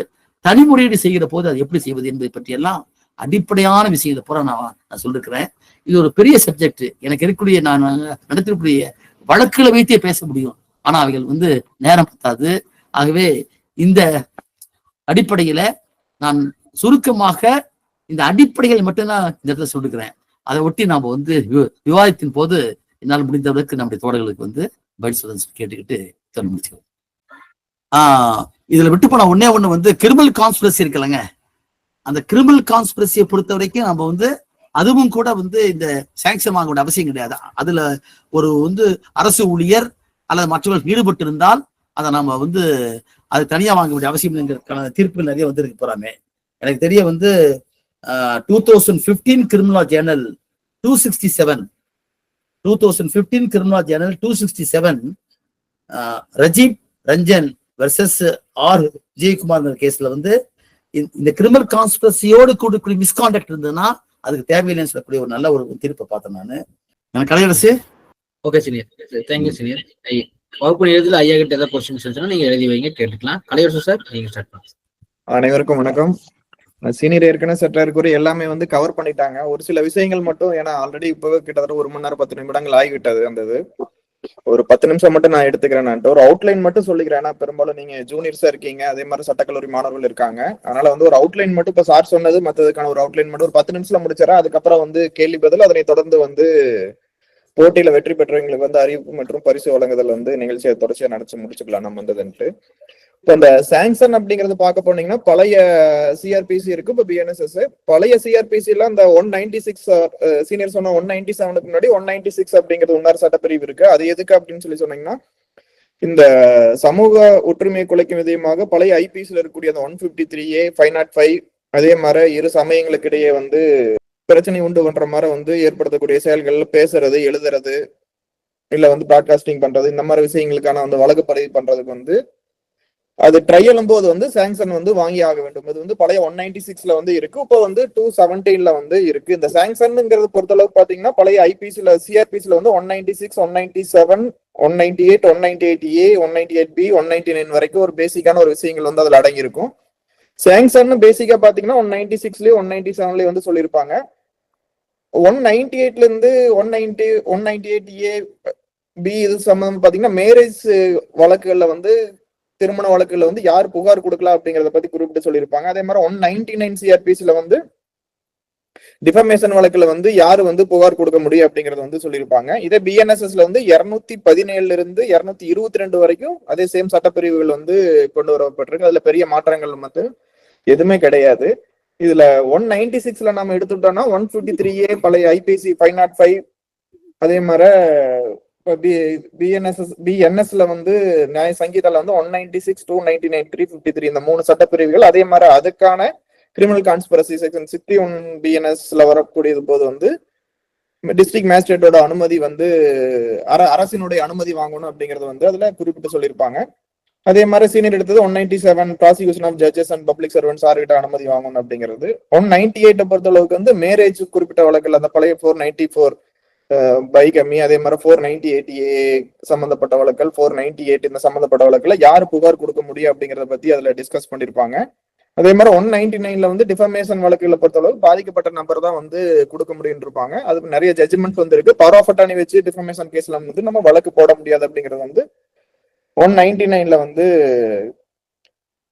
தனி முறையீடு செய்கிற போது அது எப்படி செய்வது என்பதை பற்றி எல்லாம் அடிப்படையான விஷயத்தை பூரா நான் சொல்லிருக்கிறேன். இது ஒரு பெரிய சப்ஜெக்ட். எனக்கு இருக்கக்கூடிய நான் நடத்தக்கூடிய வழக்குகளை வைத்தே பேச முடியும், ஆனா அவைகள் வந்து நேரம் பத்தாது. ஆகவே இந்த அடிப்படையில நான் சுருக்கமாக இந்த அடிப்படைகள் மட்டும்தான் இந்த இடத்துல சொல்லிருக்கிறேன். அதை ஒட்டி நாம வந்து விவாதத்தின் போது என்னால் முடிந்தவர்களுக்கு நம்முடைய தோழர்களுக்கு வந்து பதில் சொல்ல கேட்டுக்கிட்டு முடிச்சுக்கிறோம். இதுல விட்டு போன ஒண்ணே ஒண்ணு வந்து கிரிமினல் கான்ஸ்பிரசி இருக்குல்லங்க, அந்த கிரிமினல் கான்ஸ்பிரசியை பொறுத்த வரைக்கும் நம்ம வந்து அதுவும் கூட வந்து இந்த சாங்ஷன் வாங்க வேண்டிய அவசியம் கிடையாது. அதுல ஒரு வந்து அரசு ஊழியர் அல்லது மற்றவர்கள் ஈடுபட்டு இருந்தால் அதை நம்ம வந்து அது தனியா வாங்க வேண்டிய அவசியம் தீர்ப்புகள் நிறைய வந்து இருக்கு போறாமே. எனக்கு தெரிய வந்து 2015 criminal journal 267 2015 criminal journal 267 Rajib Ranjan versus R Jayakumar கேஸ்ல வந்து இந்த கிரிமினல் கான்ஸ்பிரசியோடு கூடக்கூடிய மிஸ்கான்டக்ட் இருந்ததுன்னா அதுக்கு தேவையில்லைன்னு சொல்லக்கூடிய ஒரு நல்ல ஒரு தீர்ப்பை பார்த்தேன் நான். எனக்கு Kalaiyarasu. Okay senior, thank you senior. வகுப்பு எழுதியில் ஐயா கிட்ட ஏதாவது கொஸ்டின்ஸ் நீங்க எழுதி வைங்க, கேட்டுக்கலாம். கலையரசு சார் நீங்க ஸ்டார்ட் பண்ணுங்க. அனைவருக்கும் வணக்கம். சீனியர் ஏற்கனவே சற்று எல்லாமே வந்து கவர் பண்ணிட்டாங்க. ஒரு சில விஷயங்கள் மட்டும், ஏன்னா ஆல்ரெடி இப்பவே கிட்டத்தட்ட 1 மணி நேரம் 10 நிமிடங்கள் ஆகிவிட்டது. அந்த ஒரு 10 நிமிஷம் மட்டும் நான் எடுத்துக்கிறேன். நான் ஒரு அவுட்லைன் மட்டும் சொல்லிக்கிறேன். ஏன்னா பெரும்பாலும் நீங்க ஜூனியர்ஸா இருக்கீங்க, அதே மாதிரி சட்டக்கல்லூரி மாணவர்கள் இருக்காங்க. அதனால வந்து ஒரு அவுட்லைன் மட்டும் இப்ப சார் சொன்னது மற்றதுக்கான ஒரு அவுட்லைன் மட்டும் ஒரு 10 நிமிஷம் முடிச்சிடறேன். அதுக்கப்புறம் வந்து கேள்வி பதில், அதனை தொடர்ந்து வந்து போட்டியில வெற்றி பெற்றவங்களுக்கு வந்து அறிவிப்பு மற்றும் பரிசு வழங்குதல் வந்து நிகழ்ச்சியை தொடர்ச்சியா நடத்தி முடிச்சுக்கலாம் நம்ம வந்ததுன்ட்டு. இப்போ இந்த சாங்ஷன் அப்படிங்கறது பார்க்க போனீங்கன்னா பழைய சிஆர்பிசி இருக்கு, இப்போ பிஎன்எஸ்எஸ். பழைய சிஆர்பிசி எல்லாம் இந்த 196 சீனியர் சொன்ன 197க்கு முன்னாடி 196 அப்படிங்கிறது இன்னொரு சட்டப்பிரிவு இருக்கு. அது எதுக்கு அப்படின்னு சொன்னீங்கன்னா, இந்த சமூக ஒற்றுமையை குலைக்கும் விதமாக பழைய ஐபிசில இருக்கக்கூடிய அந்த 153A 505 அதே மாதிரி இரு சமயங்களுக்கு இடையே வந்து பிரச்சனை உண்டு பண்ற மாதிரி வந்து ஏற்படுத்தக்கூடிய செயல்கள், பேசுறது, எழுதுறது, இல்ல வந்து பிராட்காஸ்டிங் பண்றது, இந்த மாதிரி விஷயங்களுக்கான அந்த வழக்கு பதிவு பண்றதுக்கு வந்து அது ட்ரையலும் போது வந்து சாங்ஷன் வந்து வாங்கி ஆக வேண்டும். இது வந்து பழைய 196ல வந்து இருக்கு, இப்போ வந்து 217ல வந்து இருக்கு. இந்த சாங்ஷன்ங்கிறது பொறுத்தளவுக்கு பாத்தீங்கன்னா பழைய ஐபிசில சிஆர்பிசில வந்து 196, 197, 198, 198A, 198B, 199 வரைக்கும் ஒரு பேசிக்கான ஒரு விஷயங்கள் வந்து அதுல அடங்கி இருக்கும். சாங்ஷன் பேசிக்கா பாத்தீங்கன்னா 196லயும் 197லயும் வந்து சொல்லியிருப்பாங்க. 198ல இருந்து 198A B இது சம்பந்தம் பாத்தீங்கன்னா மேரேஜ் வழக்குகள்ல வந்து திருமண வழக்குல வந்து யார் புகார் கொடுக்கலாம் அப்படிங்கறத பத்தி குறிப்பிட்டு சொல்லியிருப்பாங்க. அதே மாதிரி 199 சிஆர்பிசில வந்து டிஃபமேஷன் வழக்குல வந்து யாரு வந்து புகார் கொடுக்க முடியும் அப்படிங்கறத வந்து சொல்லியிருப்பாங்க. இதே பிஎன்எஸ்எஸ்ல வந்து 217 இருந்து 222 வரைக்கும் அதே சேம் சட்டப்பிரிவுகள் வந்து கொண்டு வரப்பட்டிருக்கு. அதுல பெரிய மாற்றங்கள் மட்டும் எதுவுமே கிடையாது. இதுல 196ல நம்ம எடுத்துட்டோம்னா 153A பழைய ஐபிசி 505, அதே மாதிரி பிஎன்எஸ்ல வந்து நியாய சங்கீதால வந்து 196, 299, 353 இந்த 3 சட்டப்பிரிவுகள். அதே மாதிரி அதுக்கான கிரிமினல் கான்ஸ்பிரசி செக்ஷன் 61 பிஎன்எஸ்ல வரக்கூடியது போது வந்து டிஸ்ட்ரிக்ட் மேஜிஸ்ட்ரேட்டோட அனுமதி வந்து அரசினுடைய அனுமதி வாங்கணும் அப்படிங்கறது வந்து அதுல குறிப்பிட்டு சொல்லியிருப்பாங்க. அதே மாதிரி சீனியர் எடுத்தது 197 prosecution of judges and public servants யார்கிட்ட அனுமதி வாங்கணும் அப்படிங்கிறது. 198 பொறுத்த அளவுக்கு வந்து மேரேஜ் குறிப்பிட்ட வழக்குல அந்த பழைய 494 பைகமி, அதே மாதிரி 498A சம்பந்தப்பட்ட வழக்கல், 498 இந்த சம்பந்தப்பட்ட வழக்குல யாரு புகார் கொடுக்க முடியும் அப்படிங்கறத பத்தி அதுல டிஸ்கஸ் பண்ணிருப்பாங்க. அதே மாதிரி 199 வந்து டிஃபமேஷன் வழக்குகளை பொறுத்தளவு பாதிக்கப்பட்ட நபர் தான் வந்து கொடுக்க முடியும் இருப்பாங்க. அதுக்கு நிறைய ஜட்ஜ்மெண்ட் வந்து இருக்கு. பவர் ஆஃப் அட்டார்னி வச்சு டிஃபமேஷன் கேஸ்ல வந்து நம்ம வழக்கு போட முடியாது அப்படிங்கிறது வந்து 199 வந்து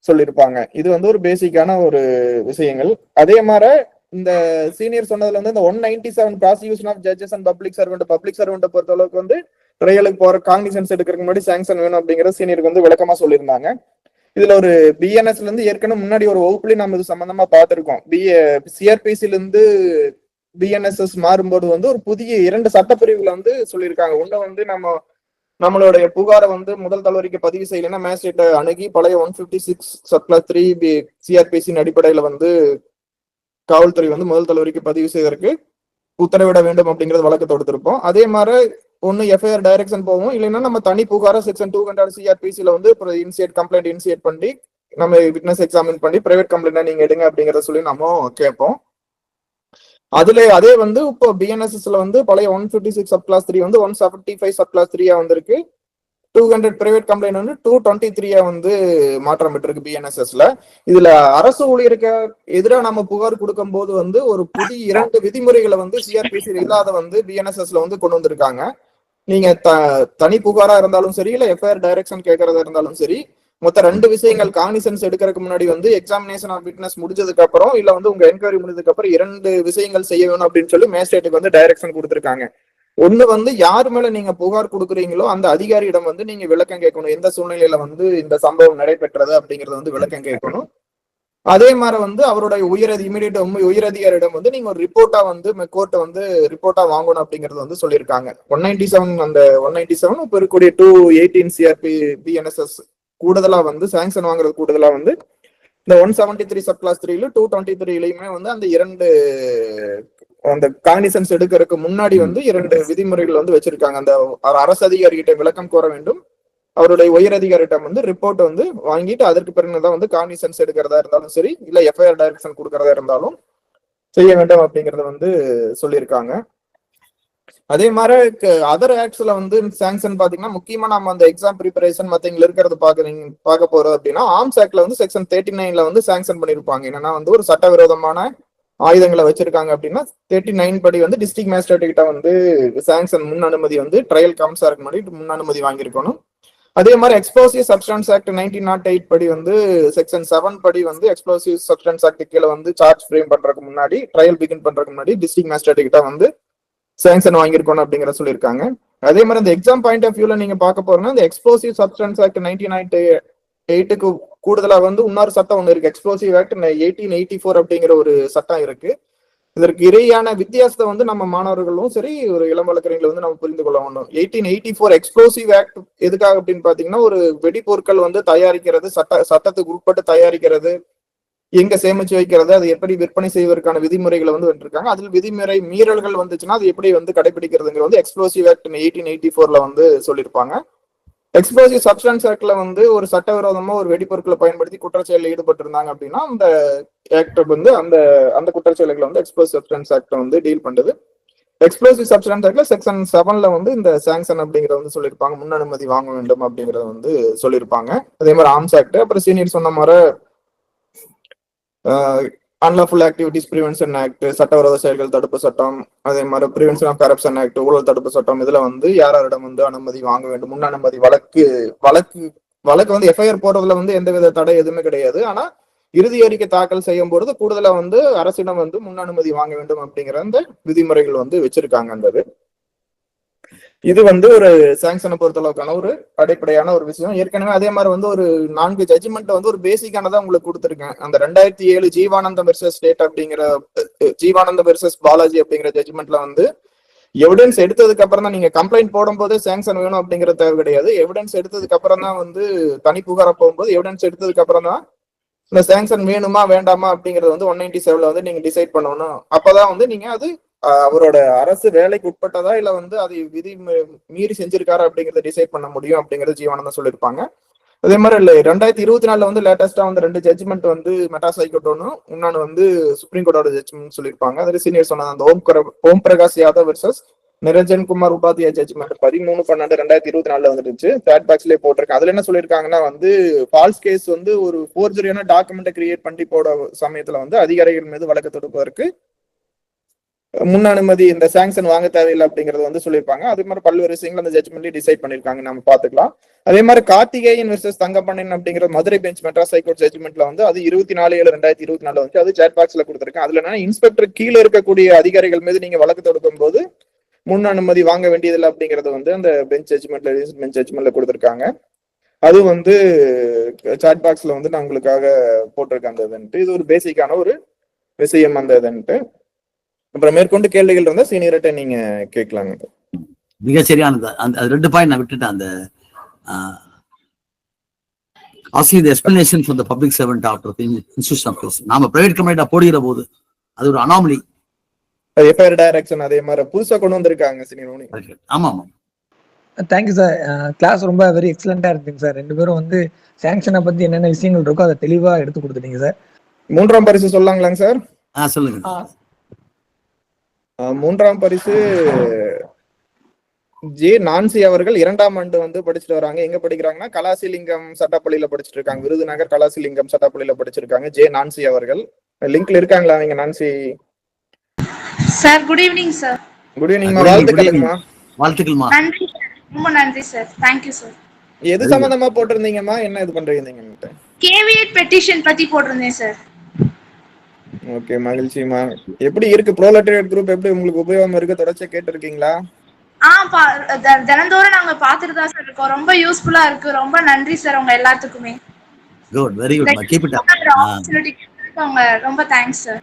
சொல்லியிருப்பாங்க. இது வந்து ஒரு பேசிக்கான ஒரு விஷயங்கள். அதே மாதிரி இந்த சீனியர் சொன்னதுல வந்து இந்த 197 prosecution of judges and public servant பொறுத்த அளவுக்கு வந்து ட்ரையலுக்கு போற காக்னிசன்ஸ் எடுக்கிறதுக்கு முன்னாடி சாங்ஷன் வேணும் அப்படிங்கிற சீனியருக்கு வந்து விளக்கமா சொல்லியிருந்தாங்க. இதுல ஒரு பிஎன்எஸ்ல இருந்து ஏற்கனவே முன்னாடி ஒரு வகுப்புலயும் நம்ம இது சம்பந்தமா பார்த்திருக்கோம். சிஆர்பிசில இருந்து பிஎன்எஸ்எஸ் மாறும்போது வந்து ஒரு புதிய 2 சட்டப்பிரிவுகளை வந்து சொல்லியிருக்காங்க. ஒண்ணு வந்து நம்மளுடைய புகாரை வந்து முதல் தலைவரிக்கு பதிவு செய்யலைன்னா மேஜிஸ்ட்ரேட்டை அணுகி பழைய 156 சப்ளஸ் 3 சிஆர்பிசியின் அடிப்படையில வந்து காவல்துறை வந்து முதல் தலைவரிக்கு பதிவு செய்வதற்கு உத்தரவிட வேண்டும் அப்படிங்கறது வழக்கு தொடுத்திருப்போம். அதே மாதிரி ஒன்னு எஃப்ஐஆர் டைரக்ஷன் போவோம், இல்லைன்னா நம்ம தனி புகார செக்ஷன் 200 சிஆர்பிசில வந்து கம்ப்ளைண்ட் இனிஷியேட் பண்ணி நம்ம விட்னஸ் எக்ஸாமின் பண்ணி பிரைவேட் கம்ப்ளைண்டா நீங்க எடுங்க அப்படிங்கறத சொல்லி நம்ம கேட்போம். அதே வந்து இப்போ பிஎன்எஸ்எஸ்ல வந்து பழைய 156 சப் கிளாஸ் 3 வந்து 175 சப் கிளாஸ் 3 வந்திருக்கு. 200 பிரைவேட் கம்ப்ளைண்ட் வந்து 223 வந்து மாற்றம் பெற்றிருக்கு பிஎன்எஸ்எஸ்ல. இதுல அரசு ஊழியருக்கு எதிராக நம்ம புகார் கொடுக்கும் போது வந்து ஒரு புதிய 2 விதிமுறைகளை வந்து சிஆர்பிசி இல்லாத வந்து பிஎன்எஸ்எஸ்ல வந்து கொண்டு வந்திருக்காங்க. நீங்க தனி புகாரா இருந்தாலும் சரி, இல்ல எஃப்ஐஆர் டைரக்ஷன் கேட்கறதா இருந்தாலும் சரி, மொத்த 2 விஷயங்கள் காக்னிசன்ஸ் எடுக்கிறதுக்கு முன்னாடி வந்து எக்ஸாமினேஷன் ஆஃப் விட்னஸ் முடிஞ்சதுக்கு அப்புறம் இல்ல வந்து உங்க என்கொயரி முடிஞ்சதுக்கு அப்புறம் 2 விஷயங்கள் செய்ய வேணும் அப்படின்னு சொல்லி மேஜிஸ்ட்ரேட்டுக்கு வந்து டைரக்ஷன் கொடுத்திருக்காங்க. ஒண்ணு வந்து யாரு மேல நீங்க புகார் கொடுக்குறீங்களோ அந்த அதிகாரியிடம் வந்து நீங்க விளக்கம் கேட்கணும். எந்த சூழ்நிலையில வந்து இந்த சம்பவம் நடைபெற்றது அப்படிங்கறது வந்து விளக்கம் கேட்கணும். அதே மாதிரி வந்து அவருடைய உயரதிகாரியிடம் வந்து நீங்க ஒரு ரிப்போர்ட்டா வந்து கோர்ட்டை வந்து ரிப்போர்ட்டா வாங்கணும் அப்படிங்கறது வந்து சொல்லியிருக்காங்க. 197 இப்ப இருக்கக்கூடிய 218 சிஆர்பி பிஎன்எஸ்எஸ் கூடுதலா வந்து சாங்ஷன் வாங்குறது கூடுதலா வந்து இந்த 173 சப் கிளாஸ் 3 223 வந்து அந்த 2 அந்த காக்னிசன்ஸ் எடுக்கிறதுக்கு முன்னாடி வந்து 2 விதிமுறைகள் வந்து வச்சிருக்காங்க. அந்த அரசு அதிகாரி கிட்ட விளக்கம் கோர வேண்டும், அவருடைய உயர் அதிகாரியிடம் வந்து ரிப்போர்ட் வந்து வாங்கிட்டு அதற்கு பிறகுதான் வந்து காக்னிசன்ஸ் எடுக்கிறதா இருந்தாலும் சரி, இல்ல எஃப்ஐஆர் டைரக்ஷன் கொடுக்கறதா இருந்தாலும் செய்ய வேண்டும் அப்படிங்கறத வந்து சொல்லியிருக்காங்க. அதே மாதிரி அதர் ஆக்ட்ஸ்ல வந்து சாங்ஷன் பாத்தீங்கன்னா முக்கியமா நம்ம அந்த எக்ஸாம் ப்ரிப்பரேஷன் மத்தவங்க இருக்கிறது பார்க்க போறோம் அப்படின்னா ஆர்ம்ஸ் ஆக்ட்ல வந்து செக்ஷன் 39 வந்து சாங்ஷன் பண்ணிருப்பாங்க. என்னன்னா வந்து ஒரு சட்டவிரோதமான ஆயுதங்களை வச்சிருக்காங்க அப்படின்னா 39 படி வந்து டிஸ்ட்ரிக்ட் மேஜிஸ்ட்ரேட் கிட்ட வந்து சாங்ஷன் முன் அனுமதி வந்து ட்ரையல் கம்சாருக்கு முன்னாடி முன் அனுமதி வாங்கியிருக்கணும். அதே மாதிரி எக்ஸ்ப்ளோசிவ் சப்ஸ்டன்ஸ் ஆக்ட் 1908 படி வந்து செக்ஷன் 7 படி வந்து எக்ஸ்ப்ளோசிவ் சப்ஸ்டன்ஸ் ஆக்ட் கீழே வந்து சார்ஜ் ஃப்ரேம் பண்றதுக்கு முன்னாடி ட்ரையல் பிகின் பண்றதுக்கு முன்னாடி டிஸ்ட்ரிக்ட் மேஜிஸ்ட்ரேட் கிட்ட வந்து சாங்ஷன் வாங்கியிருக்கணும் அப்படிங்கிற சொல்லியிருக்காங்க. அதே மாதிரி இந்த எக்ஸாம் பாயிண்ட் ஆஃப் வியூல நீங்க பார்க்க போறோம்னா இந்த எக்ஸ்ப்ளோசிவ் சப்ஸ்டன்ஸ் ஆக்ட் 1998க்கு கூடுதலா வந்து இன்னொரு சட்டம் ஒன்று இருக்கு, எக்ஸ்ப்ளோசிவ் ஆக்ட் 1884 அப்படிங்கிற ஒரு சட்டம் இருக்கு. இதற்கு இடையான வித்தியாசத்தை வந்து நம்ம மாணவர்களும் சரி ஒரு இளம் வழக்கறிஞர்கள் வந்து நம்ம புரிந்து கொள்ள வேண்டும். 1884 எக்ஸ்ப்ளோசிவ் ஆக்ட் எதுக்காக அப்படின்னு பாத்தீங்கன்னா ஒரு வெடிப்பொருட்கள் வந்து தயாரிக்கிறது, சட்டத்துக்கு உட்பட்டு தயாரிக்கிறது, எங்க சேமிச்சு வைக்கிறது, அது எப்படி விற்பனை செய்வதற்கான விதிமுறைகளை வந்து வந்துருக்காங்க. அதில் விதிமுறை மீறல்கள் வந்துச்சுன்னா அது எப்படி வந்து கடைபிடிக்கிறதுங்கிற வந்து எக்ஸ்ப்ளோசிவ் ஆக்ட் 1884 வந்து சொல்லியிருப்பாங்க. எக்ஸ்ப்ளோசிவ் சப்ஸ்டன்ஸ் ஆக்ட்ல வந்து ஒரு சட்டவிரோதமா ஒரு வெடிப்பொருட்களை பயன்படுத்தி குற்றச்செயலில் ஈடுபட்டு இருந்தாங்க அப்படின்னா அந்த ஆக்ட் வந்து அந்த குற்றச்செயல்களை வந்து எக்ஸ்ப்ளோசிவ் சப்ஸ்டன்ஸ் ஆக்ட் வந்து டீல் பண்ணுது. எக்ஸ்ப்ளோசிவ் சப்ஸ்டன்ஸ் ஆக்ட்ல செக்ஷன் 7 வந்து இந்த சாங்ஷன் அப்படிங்கறத வந்து சொல்லியிருப்பாங்க, முன் அனுமதி வாங்க வேண்டும் அப்படிங்கறத வந்து சொல்லியிருப்பாங்க. அதே மாதிரி ஆர்ம்ஸ் ஆக்ட், அப்புறம் சீனியர் சொன்ன மாதிரி அன்லாஃபுல் ஆக்டிவிட்டிஸ் பிரிவென்ஷன் ஆக்ட், சட்டவிரோத செயல்கள் தடுப்பு சட்டம், அதே மாதிரி பிரிவென்ஷன் ஆஃப் கரப்ஷன் ஆக்ட், ஊழல் தடுப்பு சட்டம், இதுல வந்து யாரிடம் வந்து அனுமதி வாங்க வேண்டும், முன் அனுமதி வழக்கு வந்து எஃப்ஐஆர் போடுறதுல வந்து எந்தவித தடை எதுவுமே கிடையாது. ஆனா இறுதி அறிக்கை தாக்கல் செய்யும் பொழுது கூடுதலா வந்து அரசிடம் வந்து முன் அனுமதி வாங்க வேண்டும் அப்படிங்கிற அந்த விதிமுறைகள் வந்து வச்சிருக்காங்க. அந்த இது வந்து ஒரு சாங்ஷனை பொறுத்தளவுக்கான ஒரு அடிப்படையான ஒரு விஷயம். ஏற்கனவே அதே மாதிரி வந்து ஒரு 4 ஜட்ஜ்மெண்ட் வந்து ஒரு பேசிக்கானதான் உங்களுக்கு கொடுத்துருக்கேன். அந்த 2007 ஜீவானந்தம் வெர்சஸ் ஸ்டேட் அப்படிங்கிற ஜீவானந்தம் வெர்சஸ் பாலாஜி அப்படிங்கிற ஜட்ஜ்மெண்ட்ல வந்து எவிடன்ஸ் எடுத்ததுக்கு அப்புறம் தான் நீங்க கம்ப்ளைண்ட் போடும்போது சாங்ஷன் வேணும் அப்படிங்கிற தேவை கிடையாது. எவிடன்ஸ் எடுத்ததுக்கு அப்புறம் தான் வந்து தனி புகார போகும்போது எவிடன்ஸ் எடுத்ததுக்கு அப்புறம் தான் இந்த சாங்ஷன் வேணுமா வேண்டாமா அப்படிங்கறது வந்து 197 வந்து நீங்க டிசைட் பண்ணணும். அப்பதான் வந்து நீங்க அது அவரோட அரசு வேலைக்கு உட்பட்டதா இல்ல வந்து அது விதி மீறி செஞ்சிருக்காரு அப்படிங்கறத டிசைட் பண்ண முடியும் அப்படிங்கறது ஜீவானந்தம் சொல்லியிருப்பாங்க. அதே மாதிரி 2024 வந்து லேட்டஸ்டா வந்து 2 ஜட்ஜ்மெண்ட் வந்து மெட்ராஸ் ஹைகோர்ட் ஒன்னும் இன்னொன்னு வந்து சுப்ரீம் கோர்ட்டோட ஜட்ஜ்மெண்ட் சொல்லியிருப்பாங்க. அதில் சீனியர் சொன்னது அந்த ஓம் பிரகாஷ் யாதவ் வெர்சஸ் நிரஞ்சன் குமார் உபாத்தியா ஜட்ஜ்மெண்ட் 13/12/2024 வந்துருச்சு. சாட் பாக்ஸ்லயே போட்டிருக்கேன். அதுல என்ன சொல்லியிருக்காங்கன்னா வந்து ஃபால்ஸ் கேஸ் வந்து ஒரு ஃபோர்ஜரியான டாக்குமெண்ட்டை கிரியேட் பண்ணி போட சமயத்துல வந்து அதிகாரிகள் மீது வழக்கு தொடுப்பதற்கு முன் அனுமதி இந்த சாங்ஷன் வாங்க தேவையில்லை அப்படிங்கறது வந்து சொல்லியிருப்பாங்க. அதே மாதிரி பல்வேறு விஷயங்கள் அந்த ஜட்ஜ்மெண்ட்ல டிசைட் பண்ணிருக்காங்க, நம்ம பாத்துக்கலாம். அதே மாதிரி கார்த்திகேயன் வெர்சஸ் தங்கப்பண்ணின் அப்படிங்கிற மதுரை பெஞ்ச் மெட்ராஸ் ஹைகோர்ட் ஜட்ஜ்மெண்ட்ல வந்து அது 24/7/2024 வந்து அது சாட் பாக்ஸ்ல கொடுத்திருக்கேன். அதுல என்ன இன்ஸ்பெக்டர் கீழே இருக்கக்கூடிய அதிகாரிகள் மீது நீங்க வழக்கு தொடுக்கும் போது முன் அனுமதி வாங்க வேண்டியதில்லை அப்படிங்கறது வந்து அந்த பெஞ்ச் ஜட்ஜ்மெண்ட்ல கொடுத்திருக்காங்க. அது வந்து சாட் பாக்ஸ்ல வந்து நான் உங்களுக்காக போட்டிருக்கேன் அந்த இதுன்ட்டு. இது ஒரு பேசிக்கான ஒரு விஷயம் அந்த இதுன்ட்டு. அப்புறம் மேற்கொண்டு கேள்விகள் இருந்தா சீனியர்கிட்ட நீங்க கேட்கலாங்க. மிக சரியானது. அந்த 2 பாயிண்ட் நான் விட்டுட்டேன். அந்த asking the explanation from the public servant after the institution of justice. நாம பிரைவேட் கம்பெனிட்டா போடுகிற போது அது ஒரு அனாமலி. எஃப்ஐஆர் டைரக்ஷன் அதே மாதிரி புதுசா கொண்டு வந்திருக்காங்க சீனியர். ஆமா ஆமா. Thank you sir. கிளாஸ் ரொம்ப வெரி எக்ஸலண்டா இருக்குங்க சார். 2 பேரும் வந்து சாங்ஷனை பத்தி என்னென்ன விஷயங்கள் இருக்கோ அதை தெளிவா எடுத்து கொடுத்துட்டீங்க சார். 3ஆம் பரிசு சொல்லலாங்களாங்க சார்? சொல்லுங்க. 3ஆம் பரிசு ஜே நான்சி அவர்கள் 2ஆம் ஆண்டு வந்து படிச்சுட்டு வராங்க. எங்க படிக்கிறாங்கன்னா கலாசிலிங்கம் சட்டப்பள்ளியில படிச்சுட்டு இருக்காங்க. விருதுநகர் கலாசிலிங்கம் சட்டப்பள்ளியில படிச்சிருக்காங்க ஜே நான்சி அவர்கள். லிங்க்ல இருக்காங்களா நீங்க Nancy? Sir good evening sir. Good evening. வாழ்த்துக்கள்மா. வாழ்த்துக்கள்மா. நன்றி சார், ரொம்ப நன்றி சார். Thank you sir. எது சம்பந்தமா போட்டிருந்தீங்கம்மா? என்ன இது பண்றீங்க? கேவியட் பெட்டிஷன் பத்தி போட்டிருந்தேன் சார். ஓகே, மகிழ்ச்சிமா. எப்படி இருக்கு ப்ரோலெட்டரியேட் குரூப்? எப்படி உங்களுக்கு உபயோகம் இருக்கு? தொடர்ச்சியா கேட்டிருக்கீங்களா? தினந்தோறும் நாங்க பாத்துட்டு தான் சார் இருக்கோம். ரொம்ப யூஸ்ஃபுல்லா இருக்கு. ரொம்ப நன்றி சார் உங்க எல்லாத்துக்குமே. Good, very good. Keep it up. ரொம்ப தேங்க்ஸ் சார்.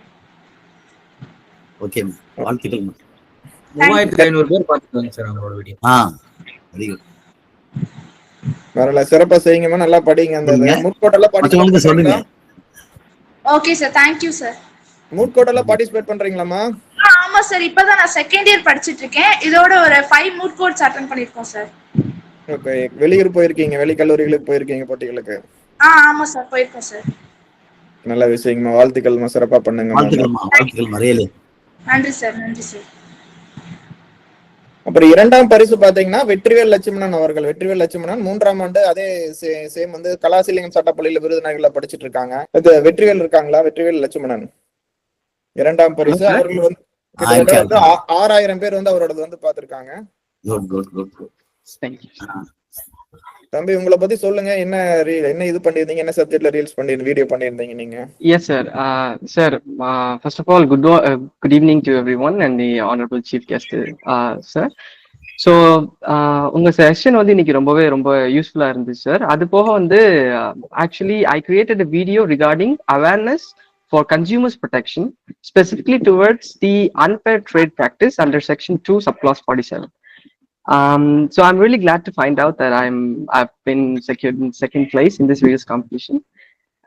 ஓகே, வாழ்த்துக்கள். 3500 பேர் பார்த்துட்டாங்க சார் அவங்களோட வீடியோ. Very good. வரல, சிறப்பா செய்யுங்கம்மா. நல்லா படிங்க. அந்த முட்கோட்டெல்லாம் மற்றவங்களுக்கு சொல்லுங்க. Okay sir, thank you sir. முட்கோட்டெல்லாம் பார்ட்டிசிபேட் பண்றீங்களாமா? ஆமா சார், இப்பதான் நான் செகண்ட் இயர் படிச்சிட்டு இருக்கேன். இதோட ஒரு 5 மூட் கோர்ட்ஸ் அட்டெண்ட் பண்ணிருக்கோம் சார். ஓகே, வெளியூர் போயிருக்கீங்க, வெளி கல்லூரிகளுக்கு போயிருக்கீங்க போட்டிகளுக்கு? ஆமா சார், போயிருக்கோம் சார். நல்ல விஷயங்கம்மா. வாழ்த்துக்கள்மா, சிறப்பா பண்ணுங்க. வாழ்த்துக்கள் மறையலே. நன்றி சார், நன்றி சார். அப்புறம் 2ஆம் பரிசு பாத்தீங்கன்னா வெற்றிவேல் லட்சுமணன் அவர்கள். வெற்றிவேல் லட்சுமணன் 3ஆம் ஆண்டு அதே சேம் வந்து கலாசிலிங்கம் சட்டப்பள்ளியில விருதுநகர்ல படிச்சிட்டு இருக்காங்க. இது வெற்றிவேல் இருக்காங்களா? வெற்றிவேல் லட்சுமணன் 2ஆம் பரிசு. அவர்கள் வந்து 6000 பேர் வந்து அவரோட வந்து பாத்திருக்காங்க. தம்பி, உங்களை பத்தி சொல்லுங்க. என்ன இது பண்ணிருந்தீங்க? என்ன சப்ஜெக்ட்ல ரீல்ஸ் பண்ணி வீடியோ பண்ணிருந்தீங்க நீங்க? Yes, sir. Sir, first of all, good evening to everyone and the honorable chief guest, sir. So உங்க செஷன் வந்து இன்னைக்கு ரொம்ப யூஸ்ஃபுல்லா இருந்துச்சு சார். அது போக வந்து actually I created a video regarding awareness for consumers protection, specifically towards the unfair trade practice under section 2 subclause 47. So I'm really glad to find out that I've been secured in second place in this videos competition.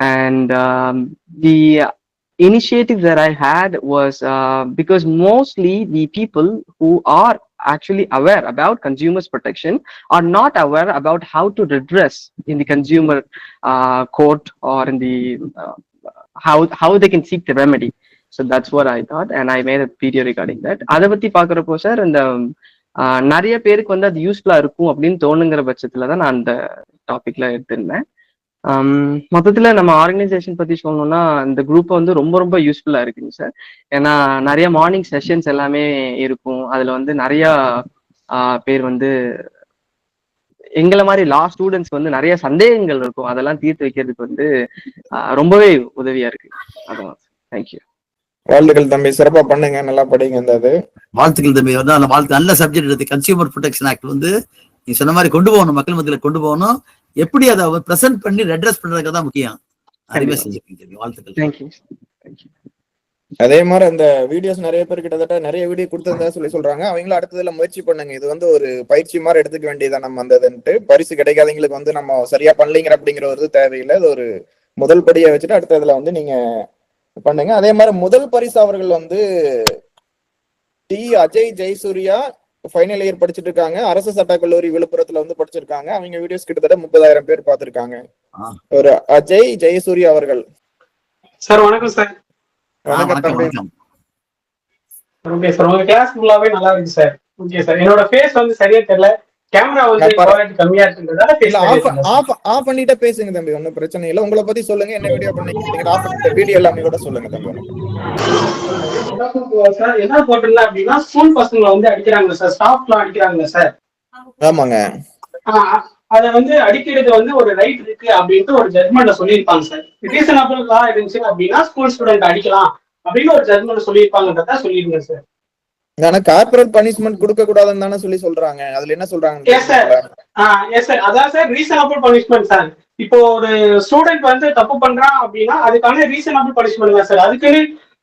And the initiative that I had was because mostly the people who are actually aware about consumers protection are not aware about how to redress in the consumer court or in the how they can seek the remedy. So that's what I thought, and I made a video regarding that. அதை பத்தி பாக்குறப்போ sir, இந்த நிறைய பேருக்கு வந்து அது யூஸ்ஃபுல்லா இருக்கும் அப்படின்னு தோணுங்கிற பட்சத்துலதான் நான் அந்த டாபிக்ல எடுத்திருந்தேன். மொத்தத்துல நம்ம ஆர்கனைசேஷன் பத்தி சொல்லணும்னா இந்த குரூப் வந்து ரொம்ப யூஸ்ஃபுல்லா இருக்குங்க சார். ஏன்னா நிறைய மார்னிங் செஷன்ஸ் எல்லாமே இருக்கும். அதுல வந்து நிறைய பேர் வந்து எங்களை மாதிரி லா ஸ்டூடெண்ட்ஸ்க்கு வந்து நிறைய சந்தேகங்கள் இருக்கும். அதெல்லாம் தீர்த்து வைக்கிறதுக்கு வந்து ரொம்பவே உதவியா இருக்கு. அதான். தேங்க்யூ. வாழ்த்துக்கள் தம்பி, சிறப்பா பண்ணுங்க, நல்லா படிங்க. இந்த வாழ்த்துக்கள் தம்பி. நல்ல சப்ஜெக்ட் எடுத்து கன்சியூமர் ப்ரொடெக்ஷன் ஆக்ட் வந்து நீ சொன்ன மாதிரி கொண்டு போகணும், மக்கள் மத்தியில கொண்டு போகணும். எப்படி அதை பிரசன்ட் பண்ணி ரெட்ரஸ் பண்றதுக்கு தான் முக்கியம். அறிவே செஞ்சிருக்கீங்க. வாழ்த்துக்கள். அதே மாதிரி அந்த வீடியோஸ் நிறைய பேர் கிட்டத்தட்ட நிறைய வீடியோ கொடுத்திருந்தா சொல்றாங்க. அவங்களும் அடுத்ததுல முயற்சி பண்ணுங்க. இது வந்து ஒரு பயிற்சி மாதிரி எடுத்துக்க வேண்டியதான். நம்ம அந்ததுன்ட்டு பரிசு கிடைக்காதவங்களுக்கு வந்து நம்ம சரியா பண்ணலீங்கிற அப்படிங்கிற ஒரு தேவையில்லை. அது ஒரு முதல் படியை வச்சுட்டு அடுத்ததுல வந்து நீங்க பண்ணுங்க. அதே மாதிரி முதல் பரிசு அவர்கள் வந்து D Ajay Jayasuriya final year படிச்சுட்டு இருக்காங்க. அரசு சட்டக்கல்லூரி விழுப்புரத்துல வந்து படிச்சிருக்காங்க. அவங்க வீடியோஸ் கிட்டத்தட்ட 30,000 பேர் பார்த்திருக்காங்க. ஒரு அஜய் ஜெயசூர்யா அவர்கள். சார் வணக்கம் சார். வணக்கம். ஓகே சார், உங்க கிளாஸ் ஃபுல்லாவே நல்லா இருக்கு சார். ஓகே சார், என்னோட ஃபேஸ் வந்து சரியா தெரியல, கேமரா வந்து குவாலிட்டி கம்மியா இருக்குன்றதால இல்ல ஆஃப் பண்ணிட்டே பேசுங்க தம்பி, ஒன்னும் பிரச்சனை இல்ல. உங்களை பத்தி சொல்லுங்க, என்ன வீடியோ பண்ணீங்க, ஆஃப் பண்ணிட்ட வீடியோ எல்லாமே கூட சொல்லுங்க தம்பி. சார் என்ன போட்டிருந்தேன் அப்படின்னா, ஸ்கூல் பசங்களை வந்து அடிக்கிறாங்க சார், ஸ்டாஃப்லாம் அடிக்கிறாங்க சார். ஆமாங்க. அத வந்து அடிக்கிறது வந்து ஒரு ரைட் இருக்கு அப்படின்ட்டு ஒரு ஜட்மெண்ட்ல சொல்லியிருப்பாங்க சார். ரீசனபிள் லா இருந்துச்சு அப்படின்னா ஸ்கூல் ஸ்டூடெண்ட் அடிக்கலாம் அப்படின்னு ஒரு ஜட்மெண்ட் சொல்லியிருப்பாங்கன்றதா சொல்லியிருந்தேன் சார். ஆனா கார்பரேட் பனிஷ்மெண்ட் கொடுக்க கூடாதுன்னு தானே சொல்றாங்க. அதுல என்ன சொல்றாங்க? எஸ் சார், அதான் சார் ரீசனபிள் பனிஷ்மெண்ட் சார். இப்போ ஒரு ஸ்டூடெண்ட் வந்து தப்பு பண்றான் அப்படின்னா அதுக்கான ரீசனபிள் பனிஷ்மெண்ட் தான் சார். அதுக்குன்னு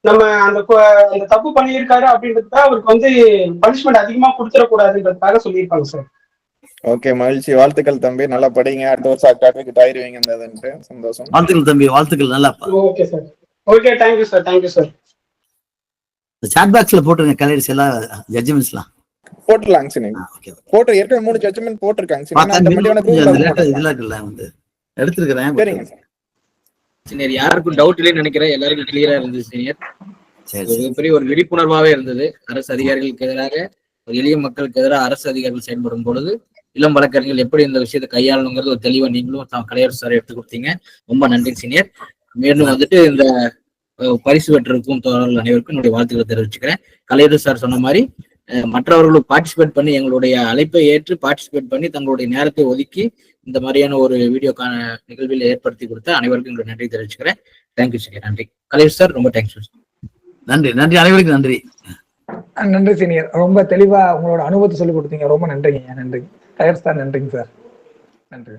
நம்ம அந்த தப்பு பண்ணியிருக்காரு அப்படின்றதுக்காக அவருக்கு வந்து பனிஷ்மெண்ட் அதிகமா கொடுத்துடக்கூடாதுன்றதுக்காக சொல்லியிருப்பாங்க சார். ஓகே, மகிழ்ச்சி, வாழ்த்துக்கள் தம்பி, நல்லா படிங்க, அடுத்த வருஷம் அட்வொகேட் ஆயிருவீங்க. சந்தோஷம், வாழ்த்துக்கள் தம்பி, வாழ்த்துக்கள். நல்லா okay sir. Okay, thank you sir, thank you sir. Chat பாக்ஸ்ல போட்டுருங்க கலர்ஸ் எல்லாம் ஜட்ஜ்மெண்ட்ஸ்லாம் போட்டுலாங்க சார். போட்டு ஏற்கனவே 3 ஜட்ஜ்மெண்ட் போட்டிருக்காங்க சார். இதெல்லாம் இருக்குல்ல வந்து எடுத்துருக்கிறேன். சரிங்க சார். சீனியர், யாருக்கும் டவுட் இல்லைன்னு நினைக்கிறேன், எல்லாருக்கும் கிளியரா இருந்தது சீனியர். பெரிய ஒரு விழிப்புணர்வாவே இருந்தது. அரசு அதிகாரிகளுக்கு எதிராக, ஒரு எளிய மக்களுக்கு எதிராக அரசு அதிகாரிகள் செயல்படும் பொழுது இளம் வழக்கறிஞர்கள் எப்படி இந்த விஷயத்தை கையாளணுங்கிறது ஒரு தெளிவா நீங்களும் கலையரசு சார் எடுத்து கொடுத்தீங்க. ரொம்ப நன்றி சீனியர். மேலும் வந்துட்டு இந்த பரிசு பெற்றிருக்கும் தோழர்கள் அனைவருக்கும் என்னுடைய வாழ்த்துக்களை தெரிவிச்சுக்கிறேன். கலையரசு சார் சொன்ன மாதிரி மற்றவர்களும் பார்ட்டிசிபேட் பண்ணி, எங்களுடைய அழைப்பை ஏற்று பார்ட்டிசிபேட் பண்ணி தங்களுடைய நேரத்தை ஒதுக்கி இந்த மாதிரியான ஒரு வீடியோ நிகழ்வில் ஏற்படுத்தி கொடுத்த அனைவருக்கும் என்னுடைய நன்றி தெரிவிச்சுக்கிறேன். Thank you senior. நன்றி கலையரசு சார், ரொம்ப தேங்க்யூ. நன்றி நன்றி, அனைவருக்கும் நன்றி. நன்றி சீனியர், ரொம்ப தெளிவா உங்களோட அனுபவத்தை சொல்லி கொடுத்தீங்க. ரொம்ப நன்றிங்க. நன்றி கலையரசு சார், நன்றிங்க சார். நன்றி.